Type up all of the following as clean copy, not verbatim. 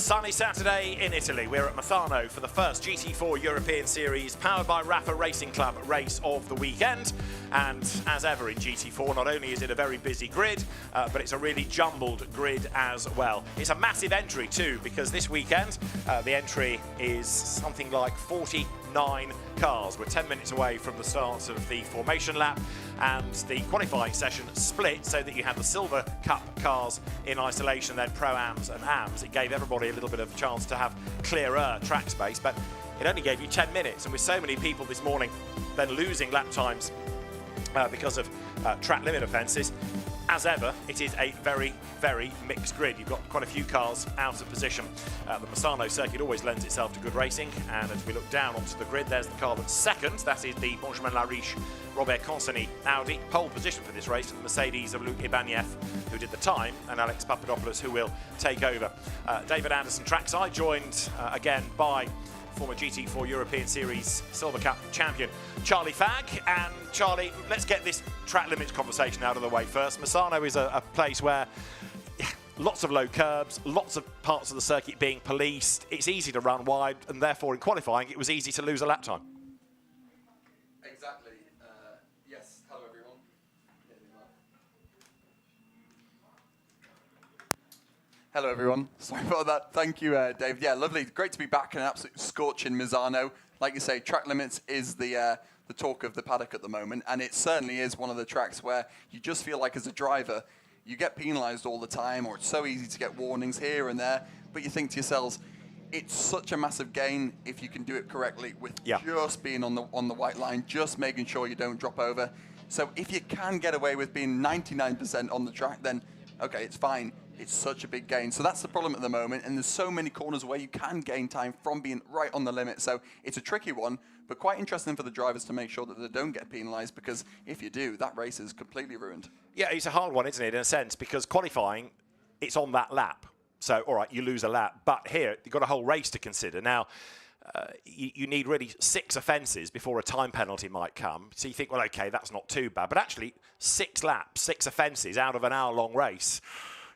sunny Saturday in Italy. We're at Misano for the first GT4 European Series, powered by RAFA Racing Club race of the weekend. And as ever in GT4, not only is it a very busy grid, but it's a really jumbled grid as well. It's a massive entry too, because this weekend the entry is something like 49 cars. We're 10 minutes away from the start of the formation lap, and the qualifying session split so that you had the Silver Cup cars in isolation, then Pro-Ams and Ams. It gave everybody a little bit of a chance to have clearer track space, but it only gave you 10 minutes. And with so many people this morning then losing lap times because of track limit offences, as ever, it is a very, very mixed grid. You've got quite a few cars out of position. The Misano circuit always lends itself to good racing, and as we look down onto the grid, there's the car that's second. That is the Benjamin-Lariche Robert Conseny Audi. Pole position for this race, and the Mercedes of Luc Ibanez, who did the time, and Alex Papadopoulos, who will take over. David Anderson trackside, joined again by former GT4 European Series Silver Cup champion Charlie Fagg. And Charlie, let's get this track limits conversation out of the way first. Misano is a place where lots of low curbs, lots of parts of the circuit being policed. It's easy to run wide, and therefore in qualifying it was easy to lose a lap time. Exactly. Yes, hello everyone. Hello everyone. Sorry about that. Thank you, Dave. Yeah, lovely. Great to be back in an absolute scorching Misano. Like you say, track limits is the talk of the paddock at the moment, and it certainly is one of the tracks where you just feel like as a driver, you get penalised all the time, or it's so easy to get warnings here and there, but you think to yourselves, it's such a massive gain if you can do it correctly with just being on the white line, just making sure you don't drop over. So if you can get away with being 99% on the track, then okay, it's fine. It's such a big gain. So that's the problem at the moment, and there's so many corners where you can gain time from being right on the limit. So it's a tricky one, but quite interesting for the drivers to make sure that they don't get penalised, because if you do, that race is completely ruined. Yeah, it's a hard one, isn't it, in a sense, because qualifying, it's on that lap. So, all right, you lose a lap, but here, you've got a whole race to consider. Now, you need really 6 offences before a time penalty might come. So you think, well, okay, that's not too bad. But actually, 6 laps, 6 offences out of an hour-long race,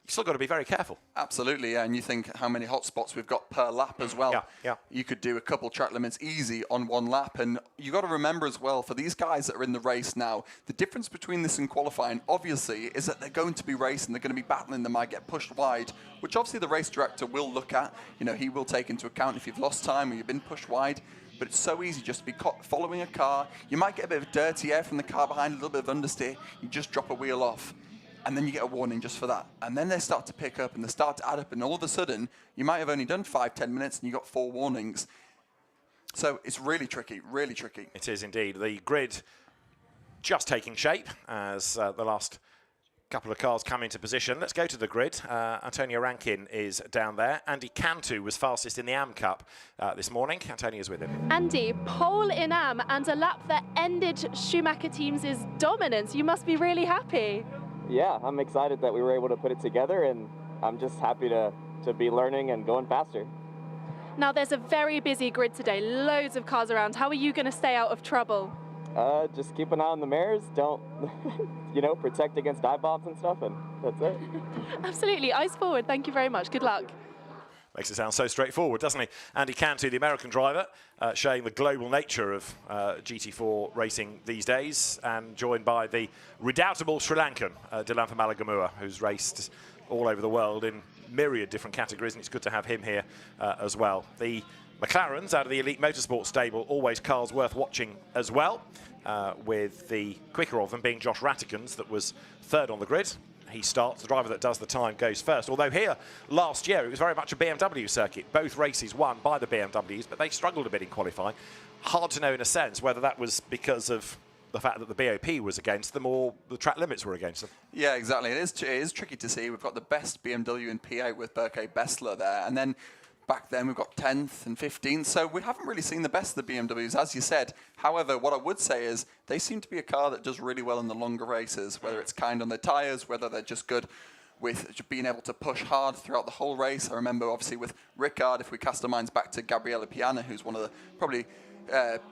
you've still got to be very careful. Absolutely, yeah. And you think how many hot spots we've got per lap as well. Yeah. You could do a couple track limits easy on one lap. And you got to remember as well, for these guys that are in the race now, the difference between this and qualifying, obviously, is that they're going to be racing, they're going to be battling, they might get pushed wide, which obviously the race director will look at. You know, he will take into account if you've lost time or you've been pushed wide. But it's so easy just to be caught following a car. You might get a bit of dirty air from the car behind, a little bit of understeer. You just drop a wheel off, and then you get a warning just for that. And then they start to pick up and they start to add up, and all of a sudden, you might have only done 5-10 minutes and you got 4 warnings. So it's really tricky, really tricky. It is indeed. The grid just taking shape as the last couple of cars come into position. Let's go to the grid. Antonio Rankin is down there. Andy Cantu was fastest in the AM Cup this morning. Antonio's with him. Andy, pole in AM and a lap that ended Schumacher Teams' dominance. You must be really happy. Yeah, I'm excited that we were able to put it together, and I'm just happy to be learning and going faster. Now, there's a very busy grid today, loads of cars around. How are you going to stay out of trouble? Just keep an eye on the mirrors, don't, you know, protect against dive bombs and stuff, and that's it. Absolutely, eyes forward. Thank you very much. Good luck. Makes it sound so straightforward, doesn't he? Andy Cantu, the American driver, showing the global nature of GT4 racing these days, and joined by the redoubtable Sri Lankan, Dilanfa Malagamua, who's raced all over the world in myriad different categories, and it's good to have him here as well. The McLarens out of the Elite Motorsports stable, always cars worth watching as well, with the quicker of them being Josh Rattigan's, that was 3rd on the grid. He starts, the driver that does the time goes first. Although here, last year, it was very much a BMW circuit. Both races won by the BMWs, but they struggled a bit in qualifying. Hard to know in a sense whether that was because of the fact that the BOP was against them or the track limits were against them. Yeah, exactly. It is tricky to see. We've got the best BMW in P8 with Berke Bessler there, and then back then we've got 10th and 15th, so we haven't really seen the best of the BMWs, as you said. However, what I would say is they seem to be a car that does really well in the longer races, whether it's kind on their tyres, whether they're just good with being able to push hard throughout the whole race. I remember, obviously, with Ricard, if we cast our minds back to Gabriele Piana, who's one of the probably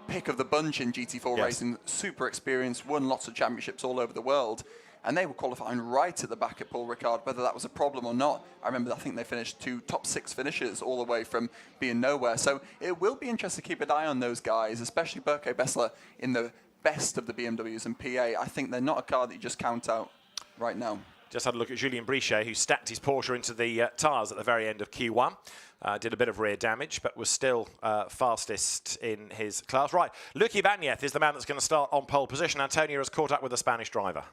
pick of the bunch in GT4 racing, super experienced, won lots of championships all over the world. and they were qualifying right at the back at Paul Ricard, whether that was a problem or not. I think they finished 2 top 6 finishes all the way from being nowhere. So it will be interesting to keep an eye on those guys, especially Berke Bessler in the best of the BMWs and PA. I think they're not a car that you just count out right now. Just had a look at Julien Brichet, who stacked his Porsche into the tyres at the very end of Q1. Did a bit of rear damage, but was still fastest in his class. Right, Luc Ibanez is the man that's going to start on pole position. Antonio has caught up with the Spanish driver.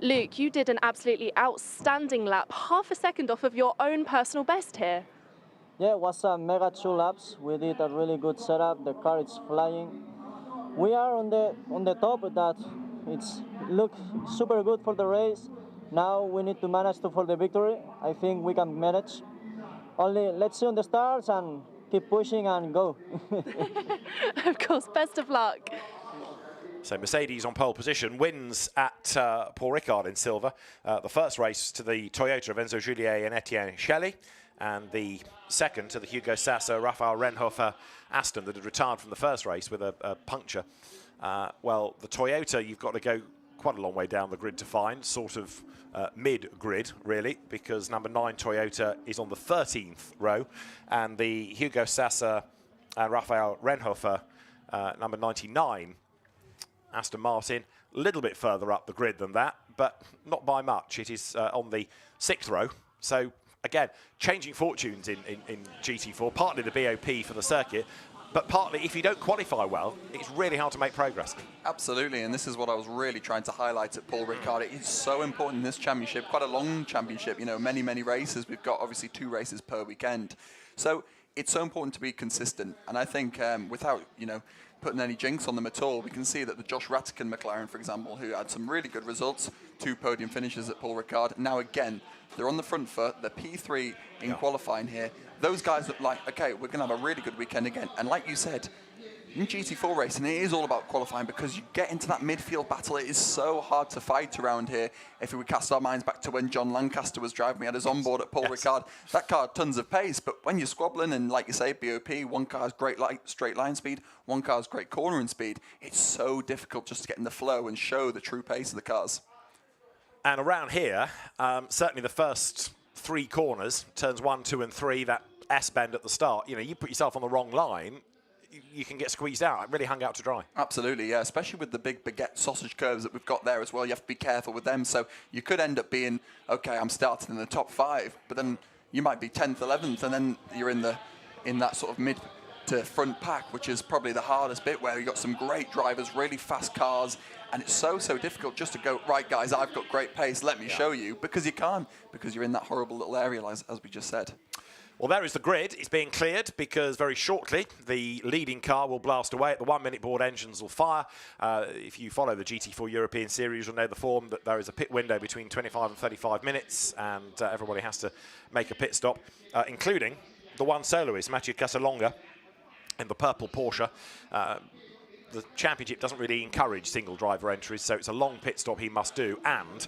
Luke, you did an absolutely outstanding lap, half a second off of your own personal best here. Yeah, it was a mega 2 laps. We did a really good setup. The car is flying. We are on the top. That it's look super good for the race. Now we need to manage for the victory. I think we can manage. Only let's see on the stars and keep pushing and go. Of course, best of luck. So Mercedes on pole position wins at Paul Ricard in silver. The first race to the Toyota of Enzo Juliet and Etienne Shelley, and the second to the Hugo Sasser, Raphael Renhofer Aston that had retired from the first race with a puncture. Well, the Toyota, you've got to go quite a long way down the grid to find, sort of mid-grid, really, because number 9 Toyota is on the 13th row, and the Hugo Sasser and Raphael Renhofer, number 99, Aston Martin, a little bit further up the grid than that, but not by much. It is on the 6th row. So, again, changing fortunes in GT4, partly the BOP for the circuit, but partly, if you don't qualify well, it's really hard to make progress. Absolutely, and this is what I was really trying to highlight at Paul Ricard. It is so important in this championship, quite a long championship, you know, many, many races. We've got obviously 2 races per weekend. So it's so important to be consistent. And I think without, you know, putting any jinx on them at all, we can see that the Josh Rattican McLaren, for example, who had some really good results, 2 podium finishes at Paul Ricard. Now again, they're on the front foot, they're P3 in qualifying here. Those guys look like, okay, we're going to have a really good weekend again. And like you said, in GT4 racing, it is all about qualifying because you get into that midfield battle. It is so hard to fight around here. If we cast our minds back to when John Lancaster was driving, we had us on board at Paul Ricard. That car had tons of pace, but when you're squabbling and, like you say, BOP, one car has great straight line speed, one car has great cornering speed. It's so difficult just to get in the flow and show the true pace of the cars. And around here, certainly the first 3 corners, turns 1, 2, and 3, that S-bend at the start, you know, you put yourself on the wrong line, you can get squeezed out. It really hung out to dry. Absolutely, yeah, especially with the big baguette sausage curves that we've got there as well. You have to be careful with them. So you could end up being, okay, I'm starting in the top 5, but then you might be 10th, 11th, and then you're in that sort of mid to front pack, which is probably the hardest bit, where you've got some great drivers, really fast cars, and it's so difficult just to go, right, guys, I've got great pace, let me show you, because you can't, because you're in that horrible little area, as we just said. Well, there is the grid. It's being cleared because very shortly the leading car will blast away. At the 1-minute board, engines will fire. If you follow the GT4 European Series, you'll know the form that there is a pit window between 25 and 35 minutes, and everybody has to make a pit stop, including the one soloist, Mathieu Casalonga, in the purple Porsche. The championship doesn't really encourage single driver entries, so it's a long pit stop he must do, and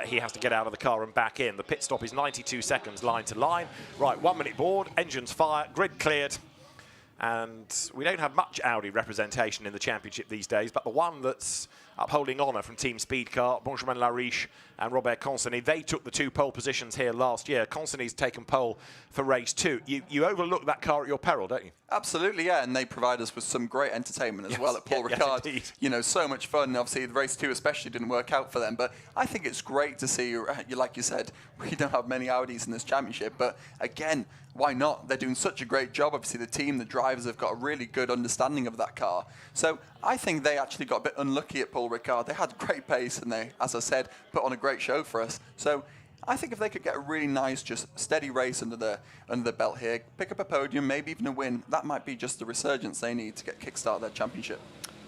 he has to get out of the car and back in. The pit stop is 92 seconds line to line. Right, 1-minute board, engines fire, grid cleared, and we don't have much Audi representation in the championship these days, but the one that's upholding honour from Team Speedcar, Benjamin Lariche and Robert Consony, they took the 2 pole positions here last year. Consony's taken pole for race 2. You overlook that car at your peril, don't you? Absolutely, yeah, and they provide us with some great entertainment as well at Paul Ricard. Yes, you know, so much fun. Obviously, the race 2 especially didn't work out for them, but I think it's great to see, like you said, we don't have many Audis in this championship, but again, why not? They're doing such a great job. Obviously, the team, the drivers have got a really good understanding of that car. So I think they actually got a bit unlucky at Paul Ricard. They had great pace and they, as I said, put on a great show for us. So I think if they could get a really nice, just steady race under the belt here, pick up a podium, maybe even a win, that might be just the resurgence they need to get kickstart their championship.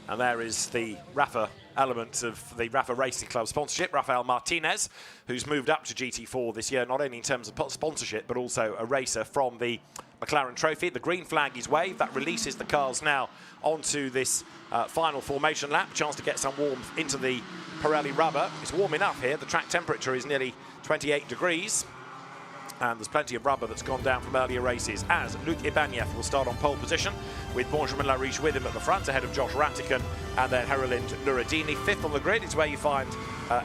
And there is the RAFA element of the RAFA Racing Club sponsorship, Rafael Martinez, who's moved up to GT4 this year, not only in terms of sponsorship, but also a racer from the McLaren Trophy. The green flag is waved. That releases the cars now onto this final formation lap. Chance to get some warmth into the Pirelli rubber. It's warm enough here. The track temperature is nearly 28 degrees. And there's plenty of rubber that's gone down from earlier races, as Luc Ibanez will start on pole position with Benjamin Lariche with him at the front ahead of Josh Ratican and then Heralind Nuradini. Fifth on the grid is where you find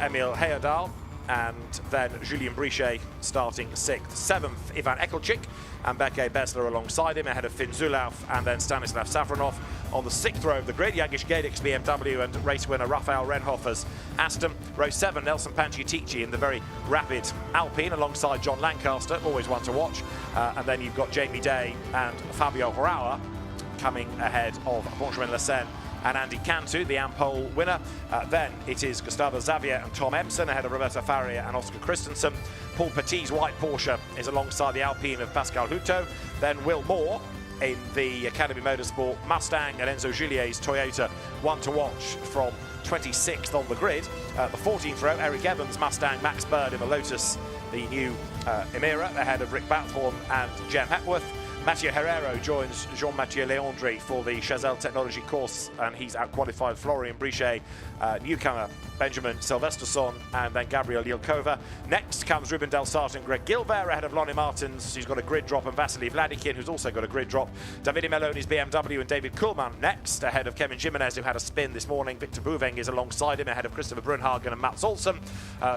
Emil Heyerdahl, and then Julien Brichet starting sixth. Seventh, Ivan Ekelchik and Beke Besler alongside him ahead of Finn Zulauf and then Stanislav Safronov. On the sixth row of the grid, Jagish Gedik's BMW and race winner Rafael Renhofer's Aston. Row 7, Nelson Panciatici in the very rapid Alpine alongside John Lancaster, always one to watch. And then you've got Jamie Day and Fabio Horauer coming ahead of Benjamin Lecen and Andy Cantu, the Ampole winner. Then it is Gustavo Xavier and Tom Empson ahead of Roberto Faria and Oscar Christensen. Paul Petit's white Porsche is alongside the Alpine of Pascal Hutto. Then Will Moore in the Academy Motorsport Mustang and Enzo Gillier's Toyota, one to watch from 26th on the grid. The 14th row, Eric Evans, Mustang, Max Bird in the Lotus, the new Emira ahead of Rick Bathorn and Jem Hepworth. Mathieu Herrero joins Jean-Mathieu Leandri for the Chazelle Technology course, and he's out-qualified Florian Brichet, newcomer Benjamin Silvesterson, and then Gabriel Yilkova. Next comes Ruben Del Sartre and Greg Gilbert ahead of Lonnie Martins, who's got a grid drop, and Vasily Vladikin, who's also got a grid drop. Davide Meloni's BMW and David Kuhlmann next ahead of Kevin Jimenez, who had a spin this morning. Victor Bouveng is alongside him ahead of Christopher Brunhagen and Mats Olsen.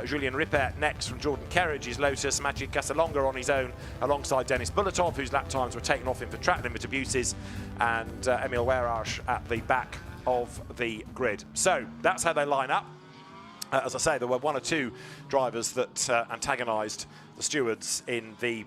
Julien Rippert next from Jordan Kerridge's Lotus. Maciej Casalonga on his own alongside Denis Bulatov, whose lap times were taken off him for track limit abuses, and Emil Werage at the back of the grid. So that's how they line up. As I say, there were one or two drivers that antagonised the stewards in the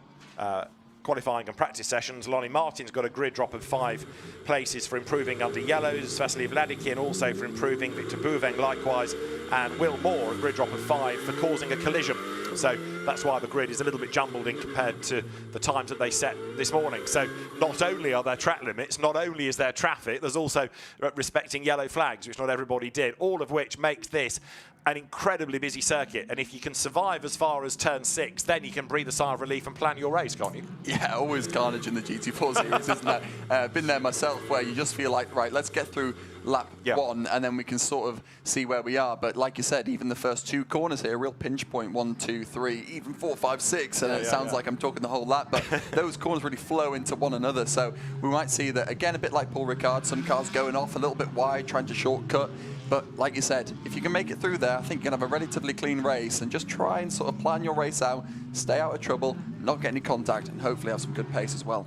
qualifying and practice sessions. Lonnie Martin's got a grid drop of 5 places for improving under yellows. Vasily Vladikin also for improving. Victor Bouveng likewise. And Will Moore, a grid drop of 5 for causing a collision. So that's why the grid is a little bit jumbled in compared to the times that they set this morning. So not only are there track limits, not only is there traffic, there's also respecting yellow flags, which not everybody did, all of which makes this an incredibly busy circuit. And if you can survive as far as turn 6, then you can breathe a sigh of relief and plan your race, can't you? Yeah, always carnage in the GT4 series, isn't there? Been there myself, where you just feel like, right, let's get through lap 1 and then we can sort of see where we are. But like you said, even the first 2 corners here, real pinch point, 1, 2, 3, even 4, 5, 6, and it sounds like I'm talking the whole lap, but those corners really flow into one another. So we might see that again, a bit like Paul Ricard, some cars going off a little bit wide, trying to shortcut. But like you said, if you can make it through there, I think you're going to have a relatively clean race, and just try and sort of plan your race out, stay out of trouble, not get any contact, and hopefully have some good pace as well.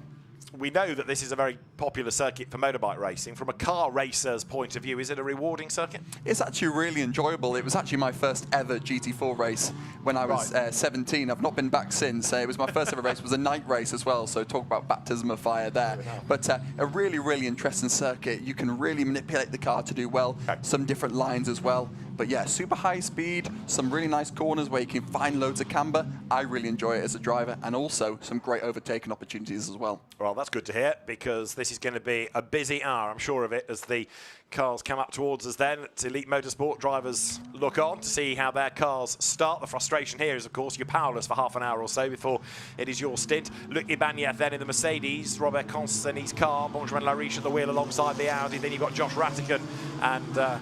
We know that this is a very popular circuit for motorbike racing. From a car racer's point of view, is it a rewarding circuit? It's actually really enjoyable. It was actually my first ever GT4 race when I was 17. I've not been back since. It was my first ever race. It was a night race as well, so talk about baptism of fire there. But a really, really interesting circuit. You can really manipulate the car to do well. Some different lines as well. But yeah, super high speed, some really nice corners where you can find loads of camber. I really enjoy it as a driver, and also some great overtaking opportunities as well. Well, that's good to hear, because this is going to be a busy hour, I'm sure of it, as the cars come up towards us then. To Elite Motorsport drivers look on to see how their cars start. The frustration here is, of course, you're powerless for half an hour or so before it is your stint. Luc Ibanez then in the Mercedes, Robert Cons in his car, Benjamin Lariche at the wheel alongside the Audi. Then you've got Josh Ratican and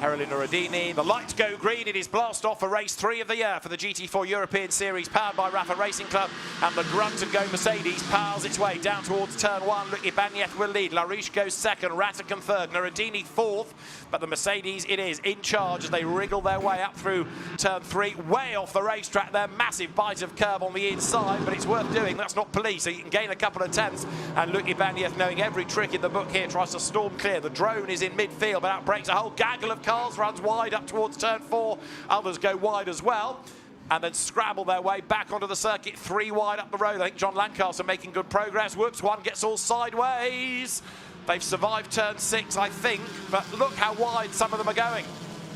Heralin Nuradini. The lights go green. It is blast off for race 3 of the year for the GT4 European Series, powered by RAFA Racing Club. And the grunt and go Mercedes powers its way down towards turn 1. Luc Ibanez will lead. Lariche goes second. Ratican third. Nuradini fourth. But the Mercedes, it is in charge as they wriggle their way up through turn 3. Way off the racetrack there. Massive bite of curb on the inside, but it's worth doing. That's not police, so you can gain a couple of tenths. And Luc Ibanez, knowing every trick in the book here, tries to storm clear. The drone is in midfield, but outbreaks a whole gaggle of cars, runs wide up towards turn 4. Others go wide as well, and then scramble their way back onto the circuit. 3 wide up the road. I think John Lancaster making good progress. Whoops, one gets all sideways. They've survived turn 6, I think, but look how wide some of them are going.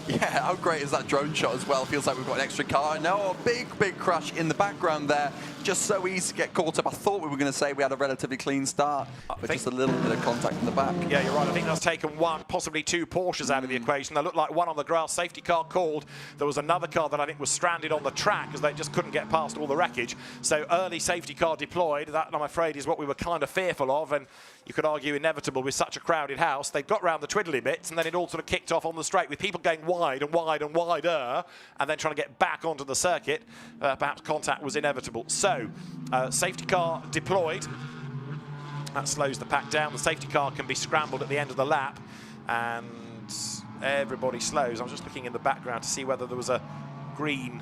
Yeah, how great is that drone shot as well? Feels like we've got an extra car. No, a big, big crash in the background there. Just so easy to get caught up. I thought we were going to say we had a relatively clean start, but just a little bit of contact in the back. Yeah, you're right. I think that's taken 1, possibly 2 Porsches out of the equation. They looked like one on the grass. Safety car called. There was another car that I think was stranded on the track because they just couldn't get past all the wreckage. So early safety car deployed. That, I'm afraid, is what we were kind of fearful of, and you could argue inevitable with such a crowded house. They got round the twiddly bits, and then it all sort of kicked off on the straight with people going wide wide and wide and wider, and then trying to get back onto the circuit. Perhaps contact was inevitable. So, safety car deployed. That slows the pack down. The safety car can be scrambled at the end of the lap, and everybody slows. I was just looking in the background to see whether there was a green,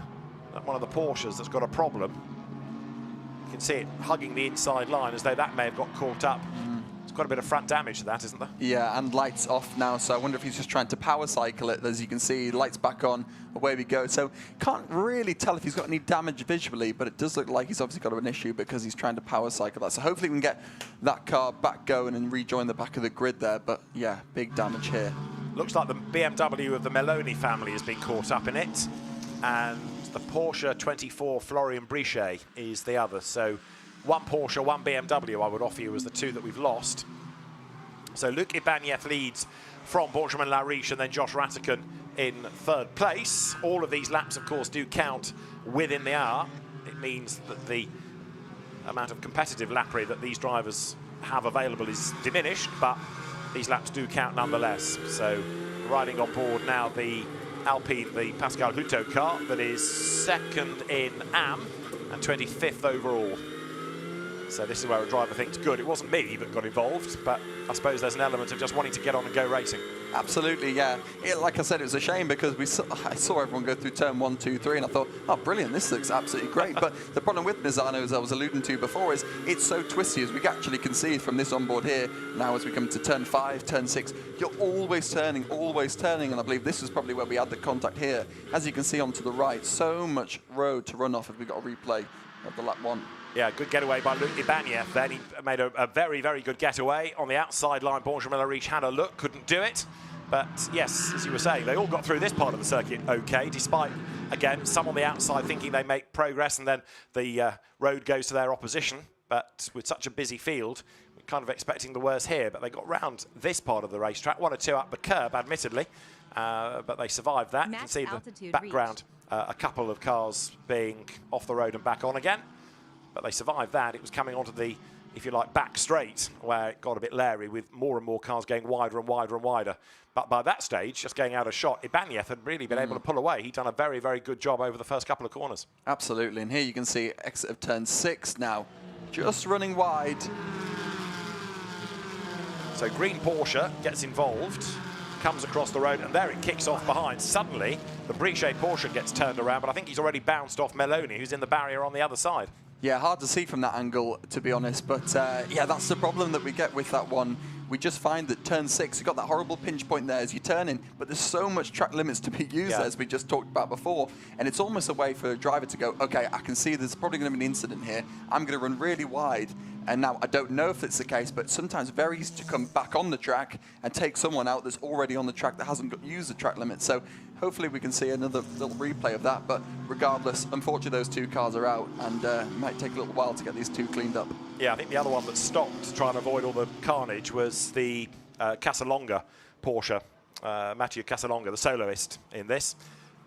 one of the Porsches that's got a problem. You can see it hugging the inside line as though that may have got caught up. There's quite a bit of front damage to that, isn't there? Yeah, and lights off now, so I wonder if he's just trying to power cycle it. As you can see, lights back on, away we go. So can't really tell if he's got any damage visually, but it does look like he's obviously got an issue because he's trying to power cycle that. So hopefully we can get that car back going and rejoin the back of the grid there, but yeah, big damage here. Looks like the BMW of the Meloni family has been caught up in it, and the Porsche 24 Florian Brichet is the other. So one Porsche, one BMW I would offer you as the two that we've lost. So Luc Ibanez leads from Benjamin Lariche, and then Josh Rattican in third place. All of these laps, of course, do count within the hour. It means that the amount of competitive lappery that these drivers have available is diminished, but these laps do count nonetheless. So riding on board now the Alpine, the Pascal Hutto car, that is second in AM and 25th overall. So this is where a driver thinks, good, it wasn't me that got involved, but I suppose there's an element of just wanting to get on and go racing. Absolutely, yeah. Like I said, it was a shame because I saw everyone go through turn 1, 2, 3, and I thought, oh, brilliant, this looks absolutely great. But the problem with Misano, as I was alluding to before, is it's so twisty, as we actually can see from this onboard here. Now as we come to turn 5, turn 6, you're always turning, and I believe this is probably where we had the contact here. As you can see onto the right, so much road to run off if we got a replay of the lap 1. Yeah, good getaway by Luc Ibanez then. He made a very, very good getaway. On the outside line, Benjamin Lariche had a look, couldn't do it. But yes, as you were saying, they all got through this part of the circuit okay, despite, again, some on the outside thinking they make progress and then the road goes to their opposition. But with such a busy field, we're kind of expecting the worst here. But they got round this part of the racetrack, 1 or 2 up the curb, admittedly. But they survived that. You can see the background, a couple of cars being off the road and back on again. But they survived that. It was coming onto the, if you like, back straight, where it got a bit leery with more and more cars going wider and wider and wider. But by that stage, just going out of shot, Ibanez had really been able to pull away. He'd done a very, very good job over the first couple of corners. Absolutely. And here you can see exit of turn 6 now, just running wide. So green Porsche gets involved, comes across the road, and there it kicks off behind. Suddenly, the Brichet Porsche gets turned around, but I think he's already bounced off Meloni, who's in the barrier on the other side. Yeah, hard to see from that angle, to be honest. But yeah, that's the problem that we get with that one. We just find that turn 6, you've got that horrible pinch point there as you turn in, but there's so much track limits to be used, as we just talked about before. And it's almost a way for a driver to go, okay, I can see there's probably going to be an incident here. I'm going to run really wide. And now I don't know if it's the case, but sometimes very easy to come back on the track and take someone out that's already on the track that hasn't used the track limit. So hopefully we can see another little replay of that. But regardless, unfortunately those 2 cars are out, and it might take a little while to get these 2 cleaned up. Yeah, I think the other one that stopped to try and avoid all the carnage was the Casalonga Porsche, Mathieu Casalonga, the soloist in this,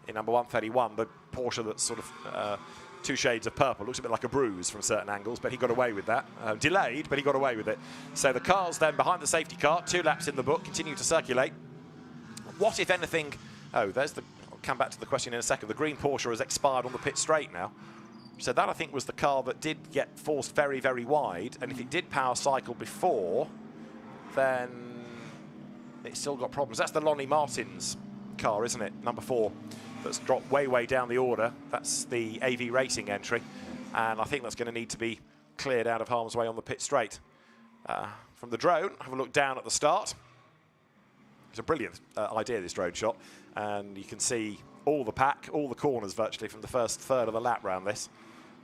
in number 131, the Porsche that's sort of 2 shades of purple. Looks a bit like a bruise from certain angles, but he got away with that. Delayed, but he got away with it. So the cars then behind the safety car, 2 laps in the book, continue to circulate. What, if anything... Oh, there's the... I'll come back to the question in a second. The green Porsche has expired on the pit straight now. So that, I think, was the car that did get forced very, very wide. And if it did power cycle before, then it's still got problems. That's the Lonnie Martin's car, isn't it? Number 4. That's dropped way, way down the order. That's the AV Racing entry. And I think that's going to need to be cleared out of harm's way on the pit straight. From the drone, have a look down at the start. It's a brilliant idea, this drone shot. And you can see all the pack, all the corners virtually from the first third of the lap round this.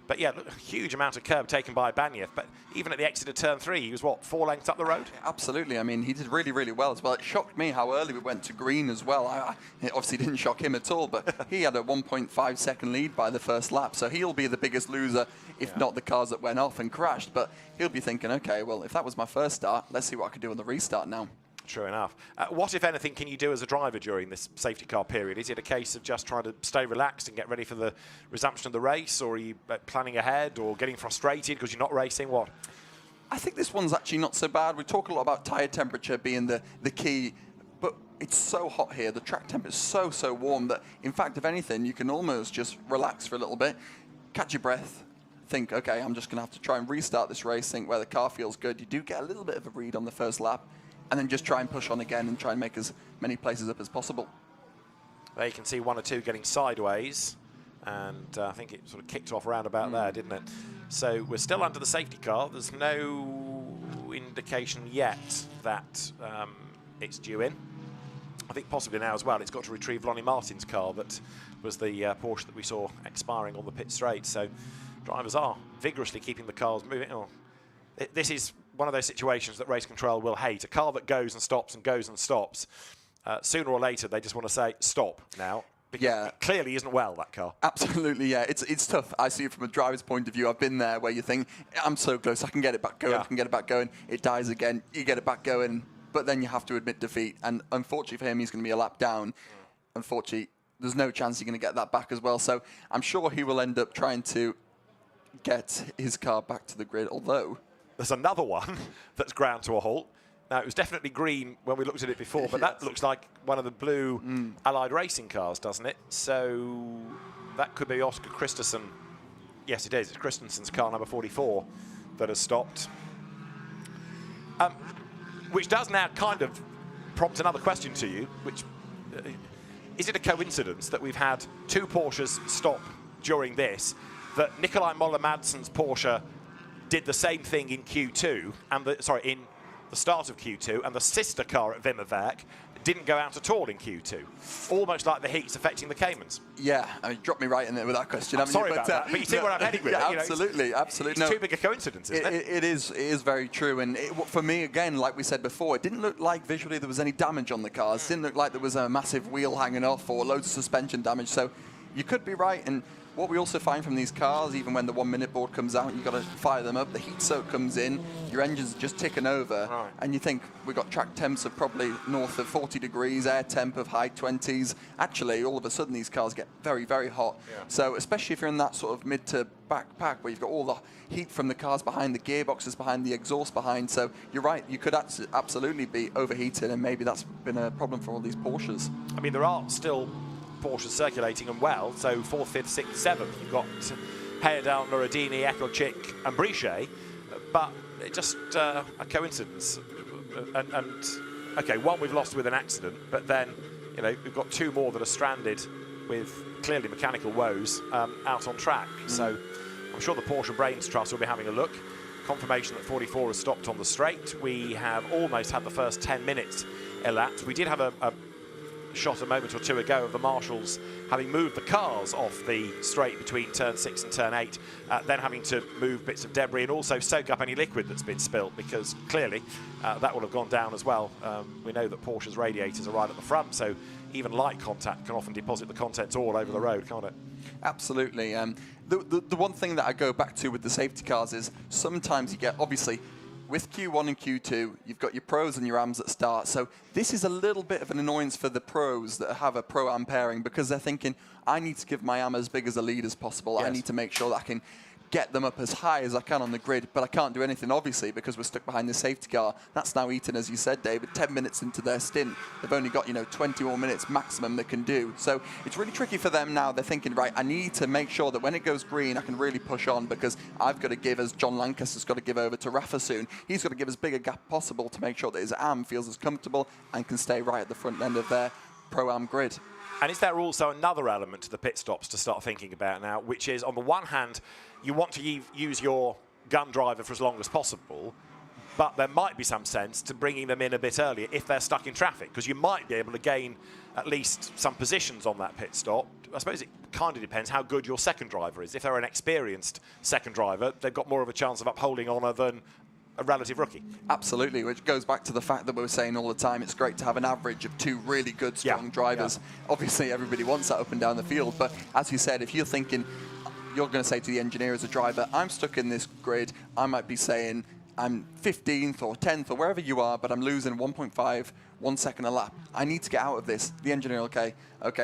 But yeah, look, a huge amount of curb taken by Ibanez. But even at the exit of turn 3, he was, what, 4 lengths up the road? Absolutely. I mean, he did really, really well as well. It shocked me how early we went to green as well. It obviously didn't shock him at all, but he had a 1.5 second lead by the first lap. So he'll be the biggest loser, if not the cars that went off and crashed. But he'll be thinking, okay, well, if that was my first start, let's see what I can do on the restart now. True enough. What, if anything, can you do as a driver during this safety car period? Is it a case of just trying to stay relaxed and get ready for the resumption of the race, or are you planning ahead or getting frustrated because you're not racing? What? I think this one's actually not so bad. We talk a lot about tyre temperature being the key, but it's so hot here. The track temp is so, so warm that, in fact, if anything, you can almost just relax for a little bit, catch your breath, think, okay, I'm just going to have to try and restart this race, think where the car feels good. You do get a little bit of a read on the first lap, and then just try and push on again and try and make as many places up as possible. There you can see 1 or 2 getting sideways, and I think it sort of kicked off around about there, didn't it? So we're still under the safety car. There's no indication yet that it's due in. I think possibly now as well it's got to retrieve Lonnie Martin's car that was the Porsche that we saw expiring on the pit straight. So drivers are vigorously keeping the cars moving. Oh, this is one of those situations that race control will hate. A car that goes and stops and goes and stops, sooner or later they just want to say stop now. Because it clearly isn't well, that car. Absolutely, yeah. It's tough. I see it from a driver's point of view. I've been there where you think, I'm so close, I can get it back going, I can get it back going. It dies again, you get it back going, but then you have to admit defeat. And unfortunately for him, he's going to be a lap down. Unfortunately, there's no chance he's going to get that back as well. So I'm sure he will end up trying to get his car back to the grid, although... There's another one that's ground to a halt. Now, it was definitely green when we looked at it before, but that looks like one of the blue Allied racing cars, doesn't it? So that could be Oscar Christensen. Yes, it is. It's Christensen's car, number 44, that has stopped. Which does now kind of prompt another question to you, which is it a coincidence that we've had 2 Porsches stop during this, that Nikolai Moller-Madsen's Porsche did the same thing in Q2, and in the start of Q2, and the sister car at Wimmerwerk didn't go out at all in Q2. Almost like the heat's affecting the Caymans. Yeah, I mean, dropped me right in there with that question. I'm sorry about that, but you see where I'm heading with it. Absolutely, absolutely. It's too big a coincidence, isn't it? It is very true. And for me, again, like we said before, it didn't look like visually there was any damage on the cars. It didn't look like there was a massive wheel hanging off or loads of suspension damage. So you could be right. And what we also find from these cars, even when the 1 minute board comes out, you've got to fire them up, the heat soak comes in, your engine's just ticking over, and you think we've got track temps of probably north of 40 degrees, air temp of high 20s. Actually, all of a sudden these cars get very, very hot. So especially if you're in that sort of mid to back pack where you've got all the heat from the cars behind, the gearboxes behind, the exhaust behind. So you're right, you could absolutely be overheated, and maybe that's been a problem for all these Porsches. I mean, there are still Porsches circulating and well, so 4th, 5th, 6th, 7th. You've got Heyerdahl, Nuradini, Ekelchik and Brichet, but it's just a coincidence. And okay, one we've lost with an accident, but then we've got 2 more that are stranded with clearly mechanical woes out on track. So I'm sure the Porsche Brains Trust will be having a look. Confirmation that 44 has stopped on the straight. We have almost had the first 10 minutes elapsed. We did have a shot a moment or 2 ago of the marshals having moved the cars off the straight between turn 6 and turn 8, then having to move bits of debris and also soak up any liquid that's been spilt, because clearly that will have gone down as well. We know that Porsche's radiators are right at the front, so even light contact can often deposit the contents all over the road, can't it? Absolutely. The one thing that I go back to with the safety cars is sometimes you get, obviously, with Q1 and Q2, you've got your pros and your AMs at start. So this is a little bit of an annoyance for the pros that have a pro-am pairing, because they're thinking, I need to give my AM as big as a lead as possible. Yes. I need to make sure that I can get them up as high as I can on the grid, but I can't do anything, obviously, because we're stuck behind the safety car. That's now eaten, as you said, David, 10 minutes into their stint. They've only got, 20 more minutes maximum they can do. So it's really tricky for them now. They're thinking, right, I need to make sure that when it goes green, I can really push on, because I've got to give, as John Lancaster's got to give over to RAFA soon, he's got to give as big a gap possible to make sure that his AM feels as comfortable and can stay right at the front end of their pro-am grid. And is there also another element to the pit stops to start thinking about now, which is, on the one hand, you want to use your gun driver for as long as possible, but there might be some sense to bringing them in a bit earlier if they're stuck in traffic, because you might be able to gain at least some positions on that pit stop. I suppose it kind of depends how good your second driver is. If they're an experienced second driver, they've got more of a chance of upholding honour than a relative rookie. Absolutely, which goes back to the fact that we were saying all the time, it's great to have an average of 2 really good, strong drivers. Obviously, everybody wants that up and down the field, but as you said, if you're thinking, you're going to say to the engineer as a driver, I'm stuck in this grid, I might be saying, I'm 15th or 10th or wherever you are, but I'm losing 1.5, 1 second a lap. I need to get out of this. The engineer, okay,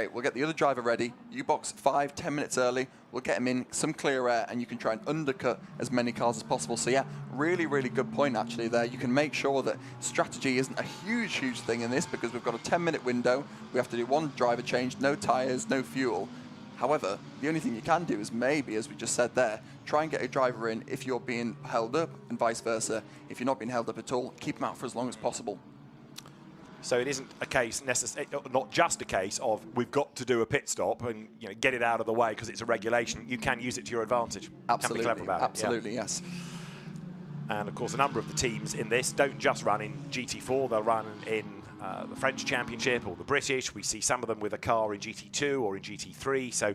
we'll get the other driver ready. You box 5, 10 minutes early. We'll get him in some clear air, and you can try and undercut as many cars as possible. So yeah, really, really good point actually there. You can make sure that strategy isn't a huge, huge thing in this, because we've got a 10-minute window. We have to do 1 driver change, no tires, no fuel. However, the only thing you can do is maybe, as we just said there, try and get a driver in if you're being held up, and vice versa. If you're not being held up at all, keep him out for as long as possible. So it isn't a case, not just a case of we've got to do a pit stop and get it out of the way because it's a regulation. You can use it to your advantage. Absolutely, can be clever about absolutely, it. Yeah. Yes. And of course, a number of the teams in this don't just run in GT4, they'll run in the French Championship or the British. We see some of them with a car in GT2 or in GT3, so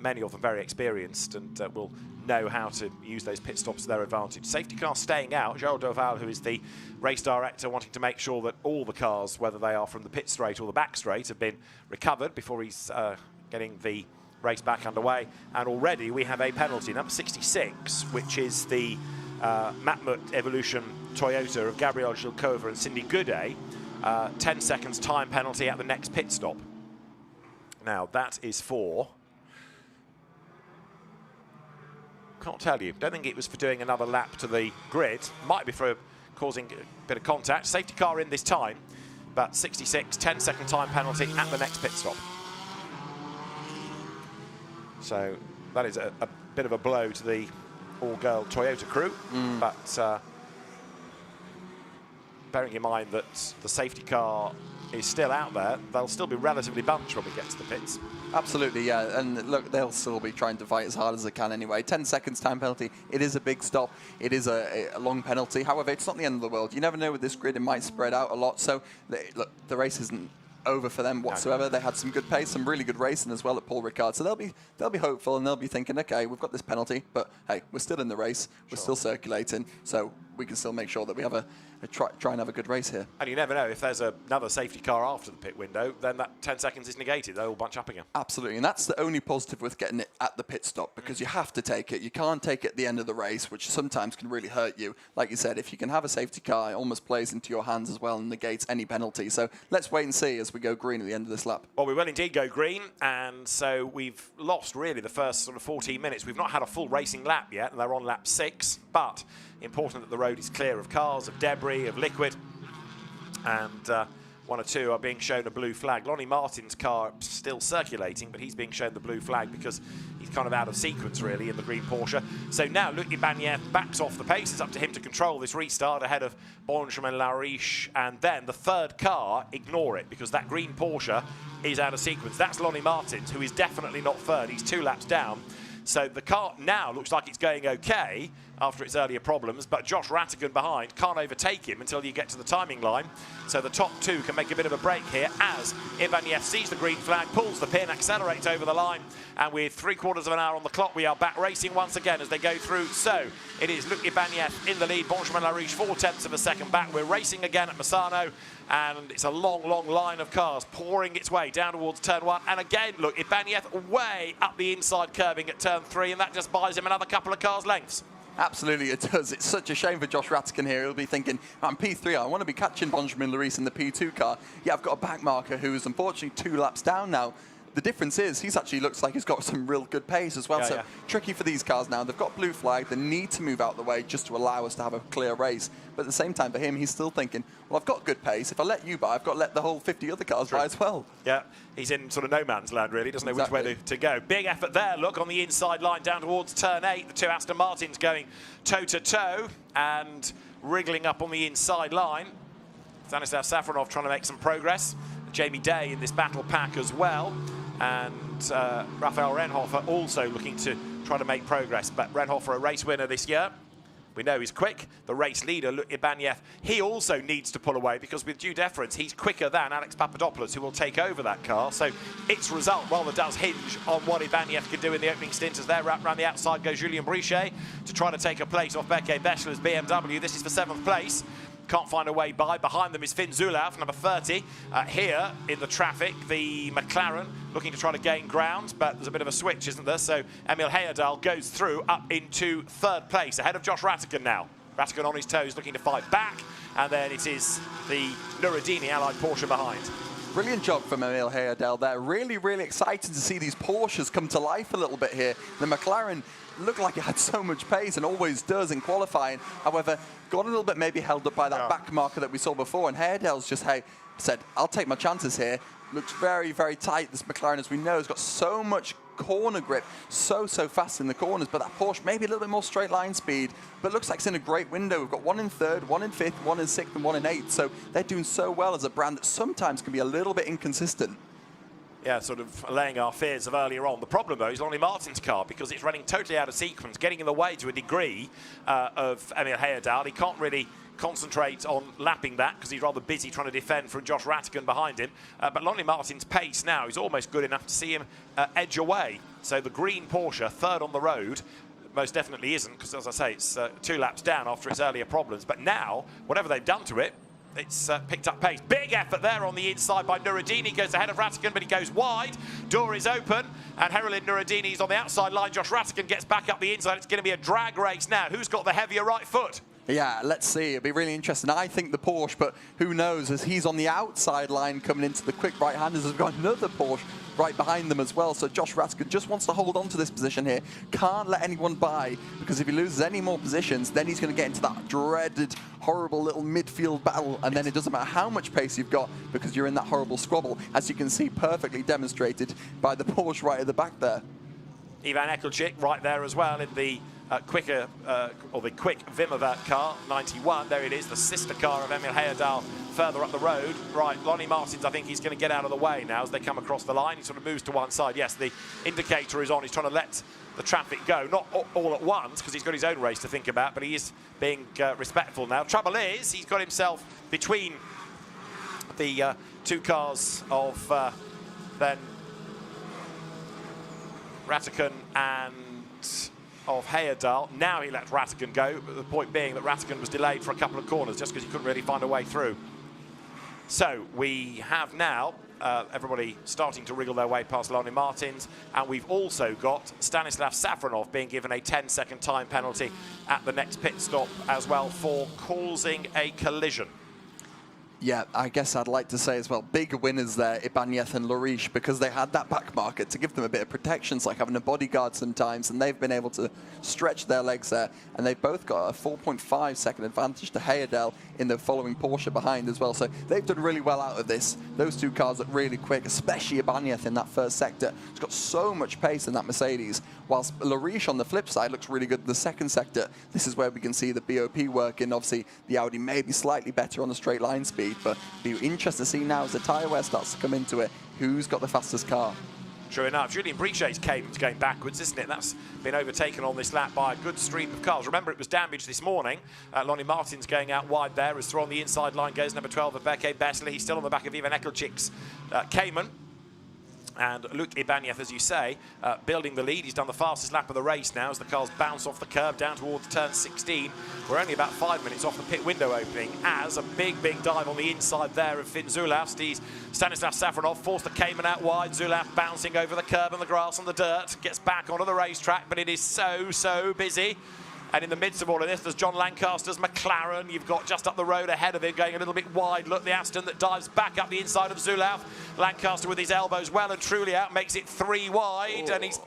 many of them very experienced and will know how to use those pit stops to their advantage. Safety car staying out. Joel Doval, who is the race director, wanting to make sure that all the cars, whether they are from the pit straight or the back straight, have been recovered before he's getting the race back underway. And already we have a penalty, number 66, which is the Matmut Evolution Toyota of Gabrielle Gilkova and Cindy Gooday. 10 seconds time penalty at the next pit stop. Now that is for, can't tell you, don't think it was for doing another lap to the grid, might be for causing a bit of contact. Safety car in this time, but 66, 10-second time penalty at the next pit stop. So that is a bit of a blow to the all-girl Toyota crew, but bearing in mind that the safety car is still out there, they'll still be relatively bunched when we get to the pits. Absolutely, yeah, and look, they'll still be trying to fight as hard as they can anyway. 10 seconds time penalty, it is a big stop, it is a long penalty. However, it's not the end of the world. You never know with this grid, it might spread out a lot, so look, the race isn't over for them whatsoever. No. They had some good pace, some really good racing as well at Paul Ricard, so they'll be hopeful and they'll be thinking, okay, we've got this penalty, but hey, we're still in the race, we're still circulating, so we can still make sure that we have try and have a good race here. And you never know, if there's another safety car after the pit window, then that 10 seconds is negated. They'll all bunch up again. Absolutely, and that's the only positive with getting it at the pit stop, because you have to take it. You can't take it at the end of the race, which sometimes can really hurt you. Like you said, if you can have a safety car, it almost plays into your hands as well and negates any penalty. So let's wait and see as we go green at the end of this lap. Well, we will indeed go green, and so we've lost really the first sort of 14 minutes. We've not had a full racing lap yet, and they're on lap 6, but important that the road is clear of cars, of debris, of liquid, and 1 or 2 are being shown a blue flag. Lonnie Martin's car still circulating, but he's being shown the blue flag because he's kind of out of sequence, really, in the green Porsche. So now Luc Ibanez backs off the pace. It's up to him to control this restart ahead of Benjamin Lariche, and then the third car, ignore it, because that green Porsche is out of sequence. That's Lonnie Martins, who is definitely not third. He's 2 laps down. So the car now looks like it's going okay after its earlier problems, but Josh Rattigan behind can't overtake him until you get to the timing line. So the top 2 can make a bit of a break here as Ibanez sees the green flag, pulls the pin, accelerates over the line, and with 3/4 of an hour on the clock, we are back racing once again as they go through. So it is Luc Ibanez in the lead, Benjamin Lariche 4/10 of a second back. We're racing again at Misano, and it's a long, long line of cars pouring its way down towards turn 1. And again, look, Ibanez way up the inside curbing at turn 3, and that just buys him another couple of cars' lengths. Absolutely, it does. It's such a shame for Josh Rattigan here. He'll be thinking, I'm P3, I want to be catching Benjamin Lariche in the P2 car. Yeah, I've got a back marker who is unfortunately 2 laps down now. The difference is he's actually looks like he's got some real good pace as well. Yeah, so tricky for these cars now. They've got blue flag. They need to move out the way just to allow us to have a clear race. But at the same time, for him, he's still thinking, well, I've got good pace. If I let you by, I've got to let the whole 50 other cars by as well. Yeah, he's in sort of no man's land, really. Doesn't know which way to go. Big effort there. Look, on the inside line down towards turn 8. The 2 Aston Martins going toe-to-toe and wriggling up on the inside line. Stanislav Safronov trying to make some progress. Jamie Day in this battle pack as well. And Raphael Renhofer also looking to try to make progress. But Renhofer, a race winner this year. We know he's quick. The race leader, Luc Ibanez, he also needs to pull away because with due deference, he's quicker than Alex Papadopoulos, who will take over that car. So its result rather does hinge on what Ibanez can do in the opening stint. As they're wrapped around the outside goes Julien Brichet to try to take a place off Beke Beschler's BMW. This is for 7th place. Can't find a way by. Behind them is Finn Zulauf, number 30. Here in the traffic, the McLaren looking to try to gain ground, but there's a bit of a switch, isn't there? So Emil Heyerdahl goes through up into 3rd place, ahead of Josh Rattigan now. Ratigan on his toes, looking to fight back, and then it is the Nureddini allied Porsche behind. Brilliant job from Emil Heyerdahl there. Really, really exciting to see these Porsches come to life a little bit here. The McLaren looked like it had so much pace and always does in qualifying. However, got a little bit maybe held up by that back marker that we saw before, and Heyerdahl's just said, I'll take my chances here. Looks very, very tight. This McLaren, as we know, has got so much corner grip, so fast in the corners, but that Porsche maybe a little bit more straight line speed, but looks like it's in a great window. We've got one in third, one in fifth, one in sixth, and one in eighth, so they're doing so well as a brand that sometimes can be a little bit inconsistent. Yeah, sort of allaying our fears of earlier on. The problem, though, is Lonnie Martin's car, because it's running totally out of sequence, getting in the way to a degree of Emil Heyerdahl. He can't really concentrate on lapping that because he's rather busy trying to defend from Josh Ratigan behind him. But Lonnie Martin's pace now is almost good enough to see him edge away. So the green Porsche, third on the road, most definitely isn't, because, as I say, it's 2 laps down after its earlier problems. But now, whatever they've done to it, it's picked up pace. Big effort there on the inside by Nureddini. Goes ahead of Ratigan, but he goes wide. Door is open, and Heralin Nureddini's on the outside line. Josh Ratigan gets back up the inside. It's going to be a drag race now. Who's got the heavier right foot? Yeah, let's see. It'll be really interesting. I think the Porsche, but who knows, as he's on the outside line coming into the quick right-handers, has got another Porsche right behind them as well. So Josh Ratigan just wants to hold on to this position here. Can't let anyone by, because if he loses any more positions, then he's going to get into that dreaded, horrible little midfield battle, and then it doesn't matter how much pace you've got, because you're in that horrible squabble, as you can see perfectly demonstrated by the Porsche right at the back there. Ivan Ekelchik right there as well in the quick Vimovat car, 91. There it is, the sister car of Emil Heyerdahl further up the road. Right, Lonnie Martins, I think he's going to get out of the way now as they come across the line. He sort of moves to one side. Yes, the indicator is on. He's trying to let the traffic go. Not all at once, because he's got his own race to think about, but he is being respectful now. Trouble is, he's got himself between the 2 cars of then Ratigan and of Heyerdahl. Now he let Ratigan go, but the point being that Ratigan was delayed for a couple of corners just because he couldn't really find a way through. So we have now everybody starting to wriggle their way past Lonnie Martins, and we've also got Stanislav Safronov being given a 10-second time penalty at the next pit stop as well for causing a collision. Yeah, I guess I'd like to say as well, big winners there, Ibanez and Lariche, because they had that back market to give them a bit of protection. It's like having a bodyguard sometimes, and they've been able to stretch their legs there, and they've both got a 4.5 second advantage to Heyerdahl in the following Porsche behind as well. So they've done really well out of this. Those 2 cars look really quick, especially Ibanez in that first sector. It's got so much pace in that Mercedes, whilst Lariche on the flip side looks really good in the second sector. This is where we can see the BOP working. Obviously, the Audi may be slightly better on the straight line speed, but it'll be interesting to see now as the tyre wear starts to come into it, who's got the fastest car. True enough. Julien Brichet's Cayman's going backwards, isn't it? That's been overtaken on this lap by a good stream of cars. Remember, it was damaged this morning. Lonnie Martins going out wide there. As through on the inside line goes number 12 of Beke Bestley. He's still on the back of Ivan Ekelchik's Cayman. And Luc Ibanez, as you say, building the lead. He's done the fastest lap of the race now as the cars bounce off the curb down towards turn 16. We're only about 5 minutes off the pit window opening as a big dive on the inside there of Finn Zulaf. Stanislav Safronov forced the Cayman out wide. Zulaf bouncing over the curb and the grass and the dirt. Gets back onto the racetrack, but it is so busy. And in the midst of all of this, there's John Lancaster's McLaren. You've got just up the road ahead of him, going a little bit wide. Look, the Aston that dives back up the inside of Zulaf. Lancaster with his elbows well and truly out, makes it 3 wide. And he's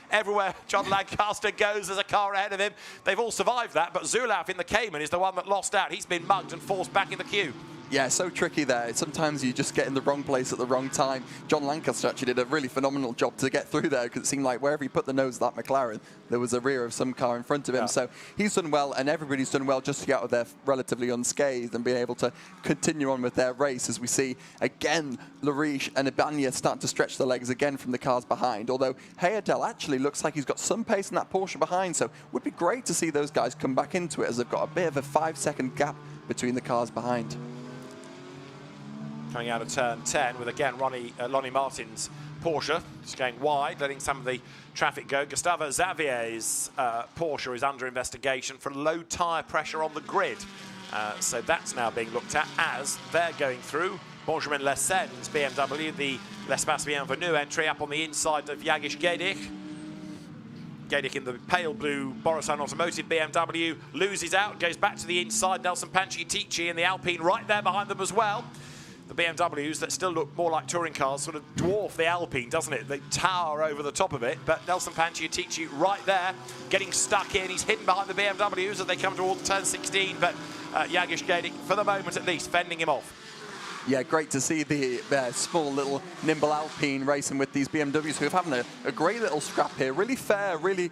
everywhere John Lancaster goes, there's a car ahead of him. They've all survived that, but Zulaf in the Cayman is the one that lost out. He's been mugged and forced back in the queue. Yeah, so tricky there. Sometimes you just get in the wrong place at the wrong time. John Lancaster actually did a really phenomenal job to get through there, because it seemed like wherever he put the nose of that McLaren, there was a rear of some car in front of him. Yeah. So he's done well, and everybody's done well just to get out of there relatively unscathed and being able to continue on with their race, as we see, again, Lariche and Ibanez starting to stretch their legs again from the cars behind. Although Heyerdahl actually looks like he's got some pace in that Porsche behind, so it would be great to see those guys come back into it, as they've got a bit of a 5-second gap between the cars behind. Coming out of turn 10 with, again, Lonnie Martins' Porsche, just going wide, letting some of the traffic go. Gustavo Xavier's Porsche is under investigation for low tyre pressure on the grid. So that's now being looked at as they're going through. Benjamin Lessen's BMW, the L'Espace Bienvenu entry up on the inside of Jagish Gedich. Gadik in the pale blue Borusan Automotive BMW loses out, goes back to the inside. Nelson Panciatici in the Alpine right there behind them as well. The BMWs that still look more like touring cars sort of dwarf the Alpine, doesn't it? They tower over the top of it, but Nelson Panciatici right there, getting stuck in. He's hidden behind the BMWs as they come towards turn 16, but Jagish Gadik, for the moment at least, fending him off. Yeah, great to see the small little nimble Alpine racing with these BMWs who are having a great little scrap here. Really fair, really